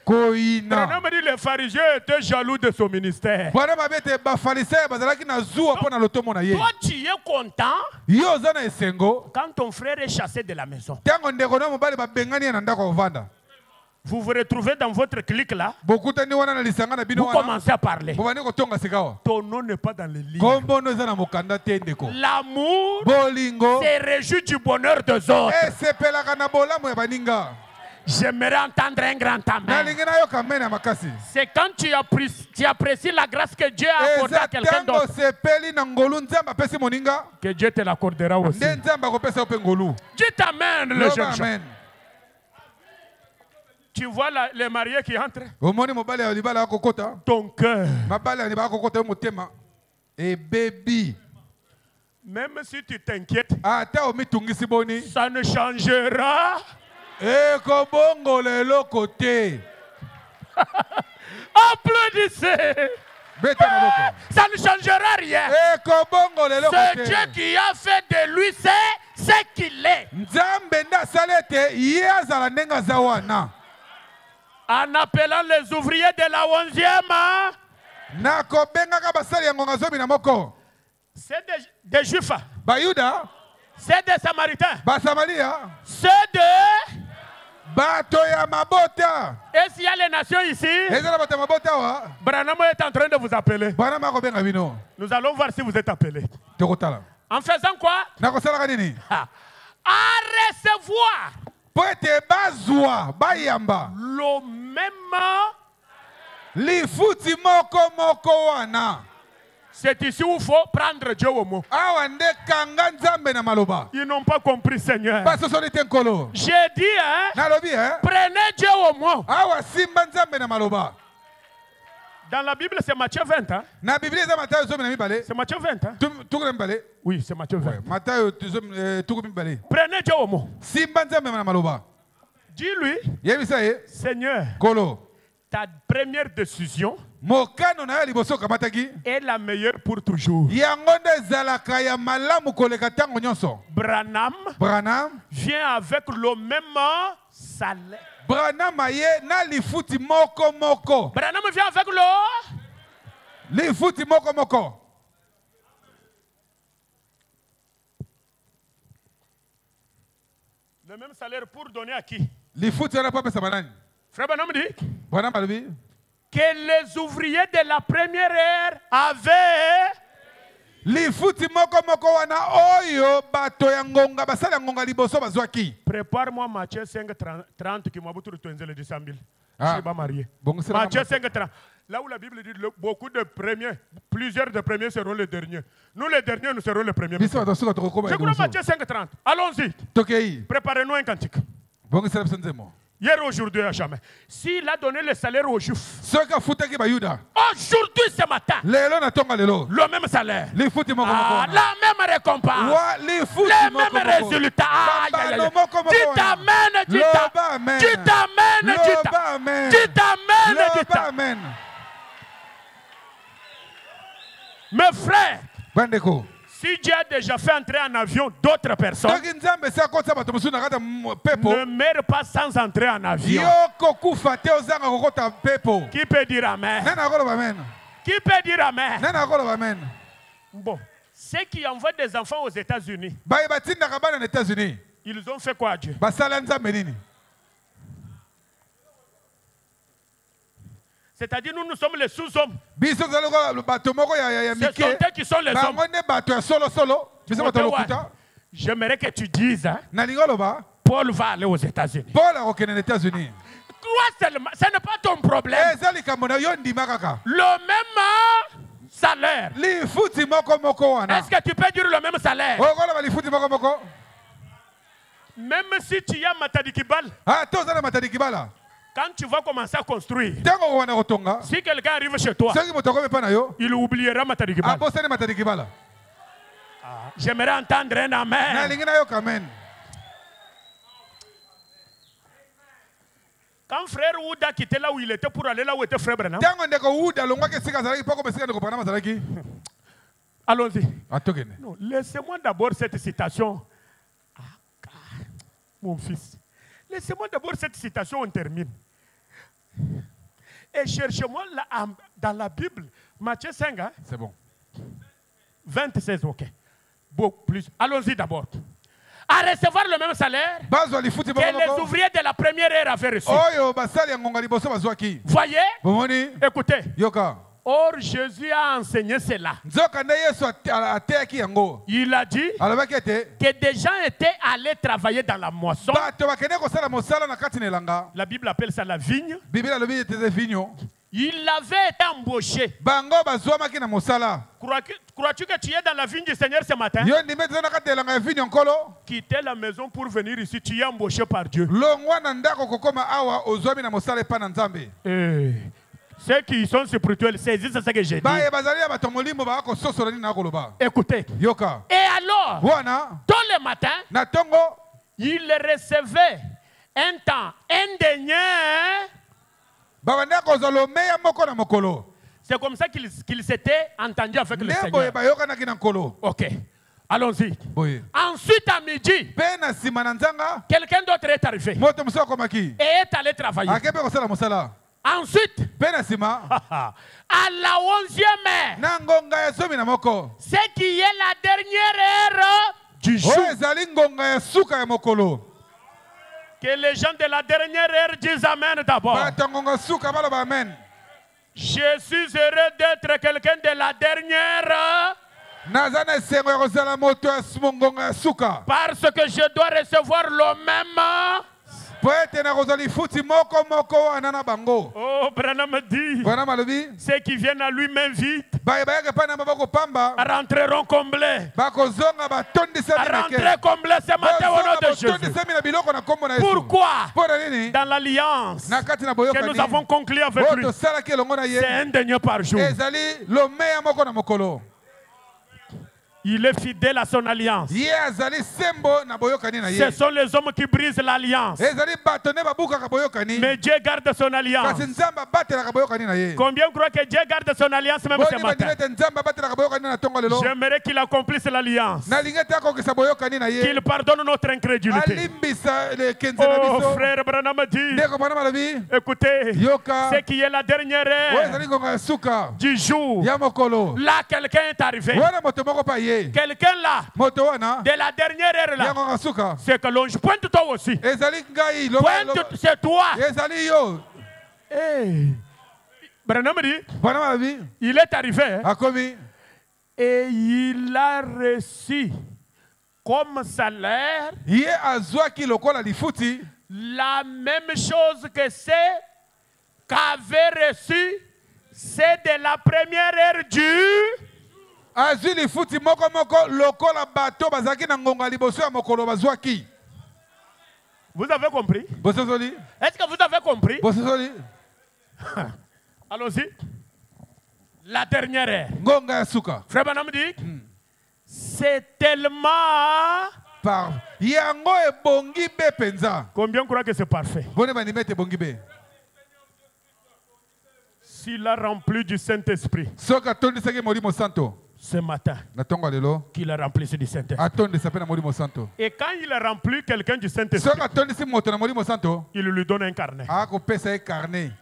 Koina. Branham dit les pharisiens étaient jaloux de son ministère. Bwana babete bafarisayo bazalaki na zuwa mpo na lotomo na ye. Toi, tu es content Yo oza na esengo. quand ton frère est chassé de la maison. Ntango ndeko na mobali babengani ye na ndako ya kovanda. Vous vous retrouvez dans votre clique là, Bokutani wana na lisanga na bino vous wana. commencez à parler. Bobandi kotonga sika wa. Ton nom n'est pas dans le livre. Kombo no eza na mokanda te ndeko. L'amour Bolingo se réjouit du bonheur des autres. esepelaka na bolamu ya baninga. J'aimerais entendre un grand amen. Nalingi nayoka amen ya makasi. C'est quand tu apprécies la grâce que Dieu a accordée Eza à quelqu'un ntango d'autre sepeli na ngolu nzambe apesi moninga. que Dieu te l'accordera aussi. Nde nzambe akopesa yo mpe ngolu. Dites amen, le Loba jeune gens. amen. Tu vois les mariés qui entrent. Omoni mobali ya libala akokota. Ton cœur, Mabali ya libala akokota yo motema. Ebebi. même si tu t'inquiètes, Ata omitungisi boni. ça ne changera. Ekobongola eloko te. Applaudissez. Beta maboko. Ça ne changera rien. Ekobongola eloko C'est Dieu te. qui a fait de lui ce qu'il est. Nzambe nde asala ete ye azala ndenge aza wana. En appelant les ouvriers de la 11e, Nakobengaka basali ya ngonga zomi na moko. c'est des Juifs, Bayuda, c'est des Samaritains, Basamaria, c'est des... bato ya mabota. Et s'il y a les nations ici, Ezala bato ya mabota wa. Branham est en train de vous appeler. Bana makobenga bino. Nous allons voir si vous êtes appelés. Tokotala. En faisant quoi? Nakosalaka nini? À recevoir Po ete bazwa, bayamba. le même Lifuti moko moko wana. C'est ici où il faut prendre Dieu au mot. awa nde kanga nzambe na maloba Ils n'ont pas compris, Seigneur. basosoli te nkolo J'ai dit, hein, nalobi prenez Dieu au mot. awa simba nzambe na maloba. Dans la Bible, c'est Matthieu 20. Hein? Na Biblia eza Matayo zomi na mibale C'est Matthieu 20. Hein? tuku na mibale. Oui, c'est Matthieu 20. Matayo tuku mibale. Prenez Dieu au mot. Simba nzambe na maloba. Dis-lui, Yebisa ye Seigneur, kolo ta première décision mokano na yo liboso okamataki est la meilleure pour toujours. yango nde ezalaka ya malamu koleka ntango nyonso. Branham Branham vient avec le même salaire. Branham aye na lifuti moko moko. Branham vient avec Lifuti moko moko. le même salaire pour donner à qui? Lifuti wana papa sabanani. Frère Branham dit Branham alobi que les ouvriers de la première ère avaient lifuti moko moko wana oyo bato ya ngonga basala ngonga liboso bazwaki. prépare-moi Matthieu 5, 30 qui m'a boutou le 200 000. Je Ah. suis pas marié. Bon, c'est Matthieu vraiment- 5, 30. Là où la Bible dit beaucoup de premiers, plusieurs de premiers seront les derniers. Nous les derniers, nous serons les premiers. Biso batosuka tokokoma Je crois liboso. Matthieu 5, 30. Allons-y. Tokei. Préparez-nous un cantique. Bongisela biso nzemo. Hier, aujourd'hui, à jamais. S'il a donné le salaire aux Juifs, Soki afutaki bayuda aujourd'hui, ce matin, lelo na tonga lelo le même salaire. lifuti moko moko Ah, wana. la même récompense. Wa lifuti Les moko mêmes moko. résultats. Aïe, aïe, aïe. Bambano moko moko Tu wana. t'amènes, tu Loba t'amènes. amen. Tu t'amènes, tu Loba t'amènes. amen. Tu t'amènes, tu Loba t'amènes. amen. Mes frères, Bandeko. si Dieu a déjà fait entrer en avion d'autres personnes, Soki nzambe se akotisa bato mosusu na kati ya pepo ne meurs pas sans entrer en avion. yo kokufa te ozanga kokota pepo. Qui peut dire Amen? Nani akoloba amen? Qui peut dire Amen? Nani akoloba amen? Bon, ceux qui envoient des enfants aux États-Unis, Baye batindaka bana na États-Unis. ils ont fait quoi à Dieu? Basala nzambe nini? C'est-à-dire, nous sommes les sous-hommes. Biso tozali lokola bato moko ya Ce sont mike. eux qui sont les hommes. Bango nde bato ya solo solo. Biso bato ya lokuta. J'aimerais que tu dises, hein, Nalingi oloba Paul va aller aux États-Unis. Paul akokende na États-Unis. Quoi seulement? Ce n'est pas ton problème. Eza likambo na yo ndima kaka. Le même salaire. Lifuti moko moko wana. Est-ce que tu peux dire le même salaire? Okoloba lifuti moko moko. Même si tu as Matadikibal, Ah, toza na matadi kibala. quand tu vas commencer à construire, Tango wana kotonga. si quelqu'un arrive chez toi, Soki moto akomi pa na yo. il oubliera Matadikibal. Abosani matadi kibala. J'aimerais entendre un amen. Nalingi na yo kamen. Quand frère Ouda quittait là où il était pour aller là où était frère Branham, Tango ndeko uda longwaki esika azalaki poko besika ndeko Branham azalaki. allons-y. Atokende. Non, laissez-moi d'abord cette citation. Ah, mon fils, laissez-moi d'abord cette citation, on termine. Et cherchez-moi dans la Bible, Matthieu 5, hein, C'est bon. 26, ok. Beaucoup plus. Allons-y d'abord. À recevoir le même salaire Bazwa lifuti que les moko moko. ouvriers de la première ère avaient reçu. Oyo basali ya ngonga liboso bazwaki. Voyez, Bomoni écoutez. yoka. Or, Jésus a enseigné cela. Nzoka nde Yesu ateyaki yango. Il a dit Alobaki ete que des gens étaient allés travailler dans la moisson. bato bakende kosala mosala na kati na elanga. La Bible appelle ça la vigne. Biblia alobi ete eza vinyo. Il avait été embauché. Bango bazwamaki na mosala. Crois-tu que tu es dans la vigne du Seigneur ce matin? Yo ndime eza na kati ya elanga ya vinyo nkolo. Quitter la maison pour venir ici, tu es embauché par Dieu. Longwa na ndako kokoma awa ozwami na mosala epa na Nzambe. Ceux qui sont spirituels saisissent ce que j'ai dit. Baye bazali ya bato molimo bakososola nini na koloba. Écoutez. Yoka. Et alors, Wana tôt le matin, na tongo il recevait un temps indéniable. babanda kozwa lomeya moko na mokolo. C'est comme ça qu'il s'était entendu avec le Nde boye Seigneur. bayokanaki na nkolo. Ok. Allons-y. Boye. Ensuite, à midi, Pe na nsima na nzanga quelqu'un d'autre est arrivé moto mosusu akomaki. et est allé travailler. Ake mpe kosala mosala. Ensuite, Pe na nsima à la 11e heure, na ngonga ya somi na moko. ce qui est la dernière heure du jour, Oyo ezali ngonga ya suka ya mokolo. que les gens de la dernière heure disent Amen d'abord. Bato ya ngonga suka baloba amen. Je suis heureux d'être quelqu'un de la dernière heure Naza na esengo ya kozala moto ya ngonga ya suka. parce que je dois recevoir le même. Poète na kozali futi moko moko anana bango. Oh, Branham dit, Branham alobi. ceux qui viennent à lui m'invitent, Bayeke pa na maboko pamba. rentreront comblés. Bakozonga batondisa Rentrer comblés ce matin au nom de Jésus. Batondisa na biloko na kombo na Yesu. Pourquoi? Pona nini? Dans l'alliance Na kati na que boyokani. nous avons conclue avec lui, Oto sala ke longo na ye. c'est un denier par jour. Ezali lo meya moko na mokolo. Il est fidèle à son alliance. Ye azali sembo na boyokani na ye. Ce sont les hommes qui brisent l'alliance. Ezali batone babuka ka boyokani. Mais Dieu garde son alliance. Kasi nzamba batela ka boyokani na ye. Combien croient que Dieu garde son alliance même ce matin? Nzamba batela ka boyokani na tongo lelo. J'aimerais qu'il accomplisse l'alliance. Na lingeta ko kisa boyokani na ye. Qu'il pardonne notre incrédulité. Alimbisa le kenzana Oh, biso. frère Branham dit, Ndeko bana malabi. écoutez, Yoka. c'est qui est la dernière Ouais, heure ezali ngonga suka. du jour. Ya mokolo. Là, quelqu'un est arrivé. Wana moto moko pa ye. Quelqu'un là, Moto wana. de la dernière heure Ya là, ngonga suka. c'est que l'on pointe toi aussi. Ezali ngai lo. Pointe, c'est toi. Ezali yo. Hey. Branham dit, Bana malabi. il est arrivé hein, Akomi. et il a reçu comme salaire Ye azwaki lokola lifuti. la même chose que c'est qu'avait reçu, c'est de la première heure du. Azwi lifuti moko moko lokola bato bazaki na ngonga liboso ya mokolo bazwaki. Vous avez compris? Bososoli. Est-ce que vous avez compris? Bososoli. Allons-y. La dernière heure. Ngonga ya suka. Frère Branham dit, c'est tellement. Par yango ebongi be penza. Combien croient que c'est parfait? Bone banimete bongi be. S'il a rempli du Saint-Esprit Soka tondisaki molimo santo. ce matin, Na tongo lelo. qu'il a rempli du Saint-Esprit. Atondisa pe na molimo santo. Et quand il a rempli quelqu'un du Saint-Esprit, Soka tondisi moto na molimo santo. il lui donne un carnet. Ako pesa e carnet.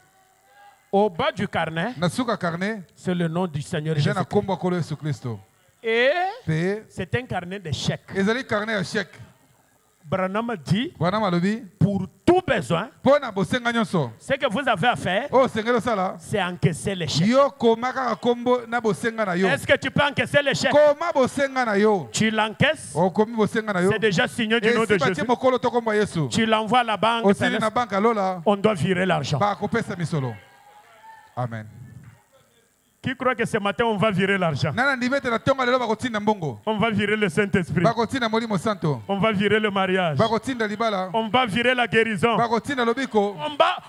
Au bas du carnet, Na suka carnet. c'est le nom du Seigneur Jana Jésus. kombo kolo Yesu Kristo. Et Pe c'est un carnet de chèques. ezali carnet ya chèque. Branham dit, Bwana malobi. pour tout besoin, Pona bosenga nyonso. ce que vous avez à faire, Oh sengelo sala. c'est encaisser les chèques. Yo koma kaka kombo na bosenga na yo. Est-ce que tu peux encaisser les chèques? Koma bosenga na yo. Tu l'encaisses, O komi bosenga na yo. c'est déjà signé du nom de Esi batie Jésus. mokolo to kombo Yesu. Tu l'envoies à la banque, Osili na banka lola. on doit virer l'argent. Ba kopesa misolo. Amen. Qui croit que ce matin on va virer l'argent? Nana ndimete na tonga lelo bakotinda mbongo. On va virer le Saint-Esprit. Bakotinda molimo santo. On va virer le mariage. Bakotinda libala. On va virer la guérison. Bakotinda lobiko.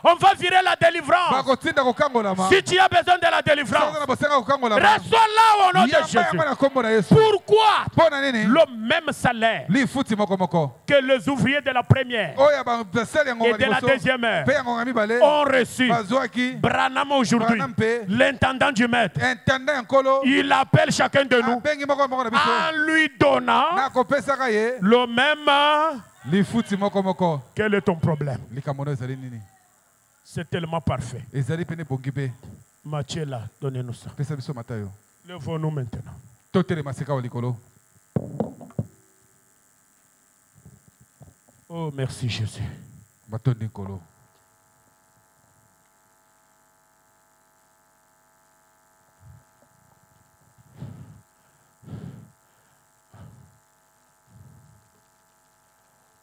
On va virer la délivrance. Bakotinda kokangolama. Si tu as besoin de la Soka délivrance, na bosenga kokangolama. reçois là au nom de Yamba Jésus. yamba na kombo na Yesu. Pourquoi Pona nini? le même salaire Lifuti moko moko. que les ouvriers de la première Oya ba basali yango et de la deuxième heure Pe yango mibale. ont reçu? Bazwaki. Branham aujourd'hui, Branham pe. l'intendant du maître, Intendant yankolo. il appelle chacun de nous Bengi moko moko na biso. en lui donnant Na kopesa ye. le même. Lifuti moko moko. Quel est ton problème? Likamono ezali nini? C'est tellement parfait. Ezali pene bongi pe. Matthieu là, donnez-nous ça. Pesa biso matayo. Levons-nous maintenant. Totele maseka wa likolo. Oh, merci Jésus. Batondi nkolo.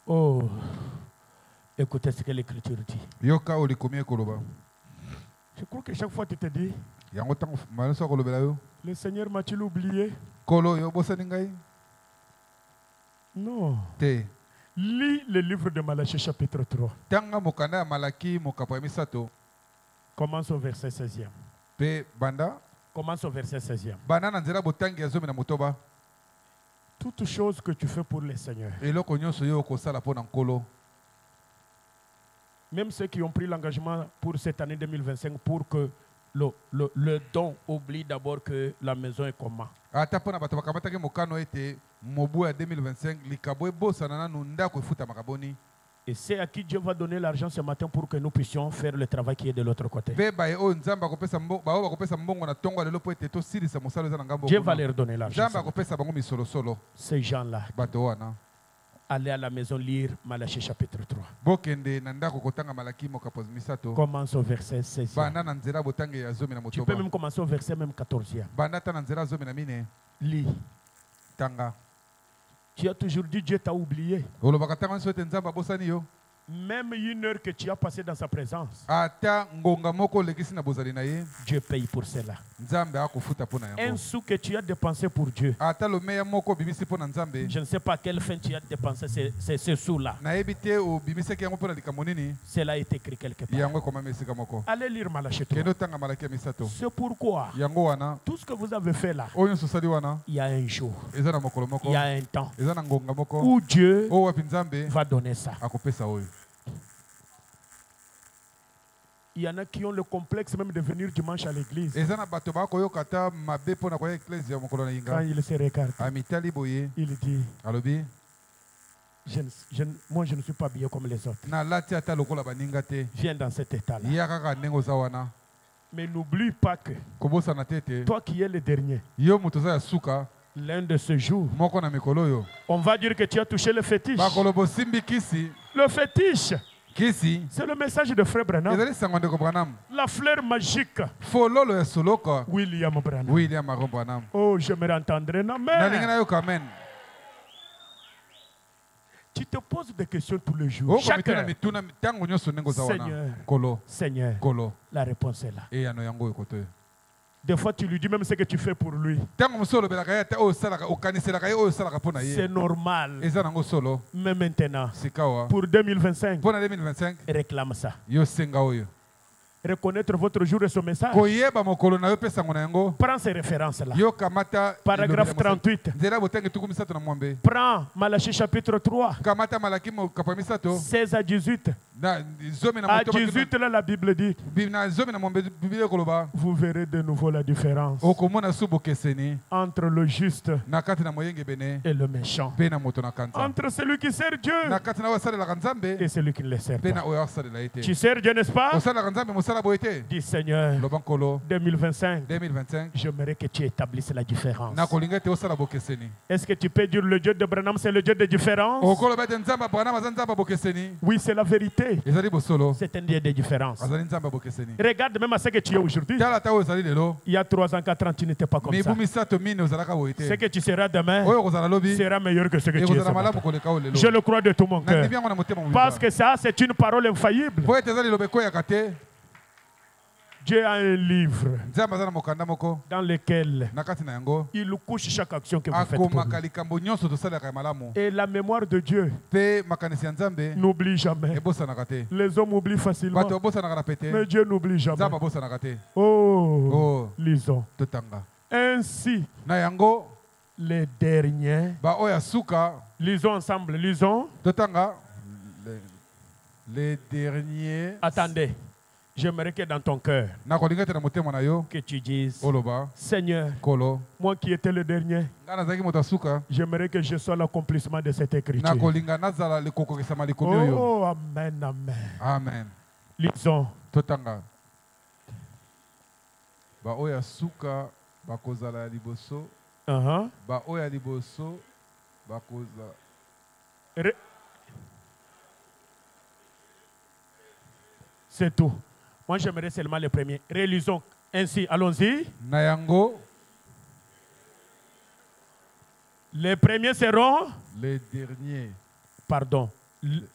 Oh, écoutez ce que l'Écriture dit. Yoka olikomi koloba. Je crois que chaque fois tu te dis, Yango tango maloso kolobela yo. le Seigneur m'a-t-il oublié? Kolo yo bosani ngai. Non. Te. Lis le livre de Malachie chapitre 3. Tanga mokanda ya Malaki mokapo ya misato. Commence au verset 16e. Pe banda. Commence au verset 16e. Bana na nzela botangi ya zomi na motoba. Toute chose que tu fais pour le Seigneur, Eloko nyonso yo kosala po na nkolo. même ceux qui ont pris l'engagement pour cette année 2025 pour que le don oublie d'abord que la maison est comment. Ata pona bato bakamataki mokano ete mobu ya 2025 likabo ebosana nanu ndako efuta makaboni. Et c'est à qui Dieu va donner l'argent ce matin pour que nous puissions faire le travail qui est de l'autre côté. Pe bae o nzamba kopesa mbongo ba o bakopesa mbongo na tongo lelo po ete to silisa mosalo za na ngambo. Dieu va leur donner l'argent. Nzamba kopesa bango misolo solo. Ces gens-là, Bato wana. allez à la maison lire Malachie chapitre 3. Bokende na ndako kotanga Malaki mokapo misato. Commence au verset 16. Banda na nzela botangi ya zomi na Tu peux motoba. même commencer au verset même 14e. Banda ta na nzela zomi na mine. Lis. Tanga. Tu as toujours dit Dieu t'a oublié. Olobaka tanga nso ete nzamba bosani yo. Même 1 heure que tu as passé dans sa présence, ata ngonga moko lekisi na bozali na ye Dieu paye pour cela. nzambe akofuta mpo na Un yango sou que tu as dépensé pour Dieu, ata lomeya moko obimisi mpo na nzambe je ne sais pas à quelle fin tu as dépensé ces sous-là. nayebi te obimisaki yango mpo na likambo nini Cela est écrit quelque part. yango ekomami esika moko Allez lire Malachie 3. kende otanga malaki ya misato C'est pourquoi yango wana tout ce que vous avez fait là, oyo nyonso osali wana il y a un jour, eza na mokolo moko il y a un temps eza na ngonga moko où Dieu oyo wapi nzambe va donner ça. akopesa oyo Il y en a qui ont le complexe même de venir dimanche à l'église. eza na bato bakoyoka ata mabe mpo na koya eklese ya mokolo na Quand yinga il se regarde, amitali boye il dit, alobi moi je ne suis pas habillé comme les autres. nalati ata lokola baninga te Viens dans cet état-là. ya kaka ndenge oza wana Mais n'oublie pas que kobosana te ete toi qui es le dernier, yo moto oza ya suka l'un de ces jours, moko na mikolo oyo on va dire que tu as touché le fétiche. bakolo bosimbi kisi Le fétiche, kisi c'est le message de Frère Branham. ezali sango ndeko branam La fleur magique, fololo ya soloka William Branham. william aron branam Oh, j'aimerais entendre un nalingi amen. nayoka amen Tu te poses des questions tous les jours. Chaque okomituna heure. mituna ntango nyonso ndenge oza wana Seigneur. kolo Seigneur, kolo la réponse est là. eyano yango oyo koto oyo Des fois, tu lui dis même ce que tu fais pour lui. ntango mosusu olobelaka ye ata oyo osalaka okaniselaka ye oyo osalaka mpo na C'est ye normal. eza nango solo Mais maintenant, sika awa pour 2025, mpo na 2025 réclame ça. yo senga oyo Reconnaître votre jour et son message. koyeba mokolo na yo mpe sango na yango Prends ces références-là. yo kamata Paragraphe 38. nzela botangi tuku misato na mwambe Prends Malachie chapitre 3, kamata malaki mokapa misato 16 à 18. na zomi na À motoba 18, là, la Bible dit, na zomi na mwambe biblia ekoloba vous verrez de nouveau la différence okomona su bokeseni entre le juste na kati na moyenge bene et le méchant. mpe na moto na kanza Entre celui qui sert Dieu na kati na oyo asalelaka nzambe et celui qui ne le sert mpe na pas. oyo asalela ye te Tu sers Dieu, n'est-ce pas? osalelaka nzambe mosala boye te Dis Seigneur, loba nkolo 2025, 2025 j'aimerais que tu établisses la différence. nakolinga ete osala bokeseni Est-ce que tu peux dire le Dieu de Branham, c'est le Dieu de différence? okoloba ete nzambe abraham aza nzambe abokeseni Oui, c'est la vérité. ezali bosolo C'est un Dieu de différence. azali nzambe abokeseni Regarde même à ce que tu es aujourd'hui. tala ata oyo ezali lelo Il y a 3 ans, 4 ans, tu n'étais pas comme ça. mibu misato mine ozalaka boye Ce te que tu seras demain oyo kozala lobi sera meilleur que ce que tu es ce ekozala matin. malamu koleka oyo lelo Je le crois de tout mon cœur. nandimi yango na motema Parce mobimba que ça, c'est une parole infaillible. po ete eza liloba ekoyaka te Dieu a un livre nzambe aza na mokanda moko dans lequel na kati na yango il couche chaque action que vous faites pour akomaka lui. likambo nyonso tosalaka ya malamu Et la mémoire de Dieu mpe makanisi ya nzambe n'oublie jamais. ebosanaka te Les hommes oublient facilement, bato babosanaka na pete mais Dieu n'oublie jamais. nzambe abosanaka te Oh, o lisons. totanga Ainsi, na yango les derniers, baoyo ya suka lisons ensemble, lisons. totanga les derniers Attendez, j'aimerais que dans ton cœur, nakolinga te na motema na yo que tu dises, oloba Seigneur, kolo moi qui étais le dernier, ngai nazalaki moto ya suka j'aimerais que je sois l'accomplissement de cette écriture. nakolinga nazala kokokisama likomi oyo Oh, amen, amen. amen Lisons. totanga baoyo ya suka bakozala ya liboso baoyo ya liboso bakozala C'est tout. Moi, j'aimerais seulement le premier. Relisons ainsi. Allons-y. na yango Les premiers seront. les derniers Pardon.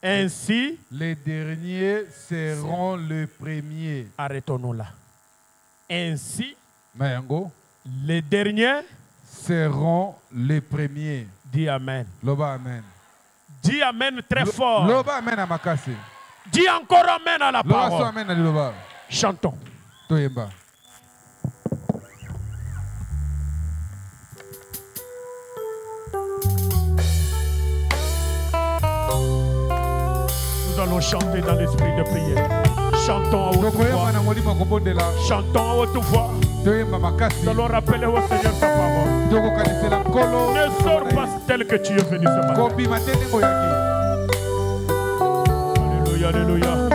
Ainsi. les derniers seront les premiers Arrêtons-nous là. Ainsi. na yango Les derniers. seront les premiers Dis Amen. loba amen Dis Amen très fort. loba amen na makasi Dis encore Amen à la loba so parole. amen na liloba Chantons. toyemba Nous allons chanter dans l'esprit de prière. Chantons à haute tokoyemba voix. na molimo kobondela Chantons à haute voix. toyemba makasi Nous allons rappeler au Seigneur sa parole. tokokanisela nkolo Ne sors pas tel que tu es venu ce matin. kobima te ndenge oyaki Alléluia, alléluia.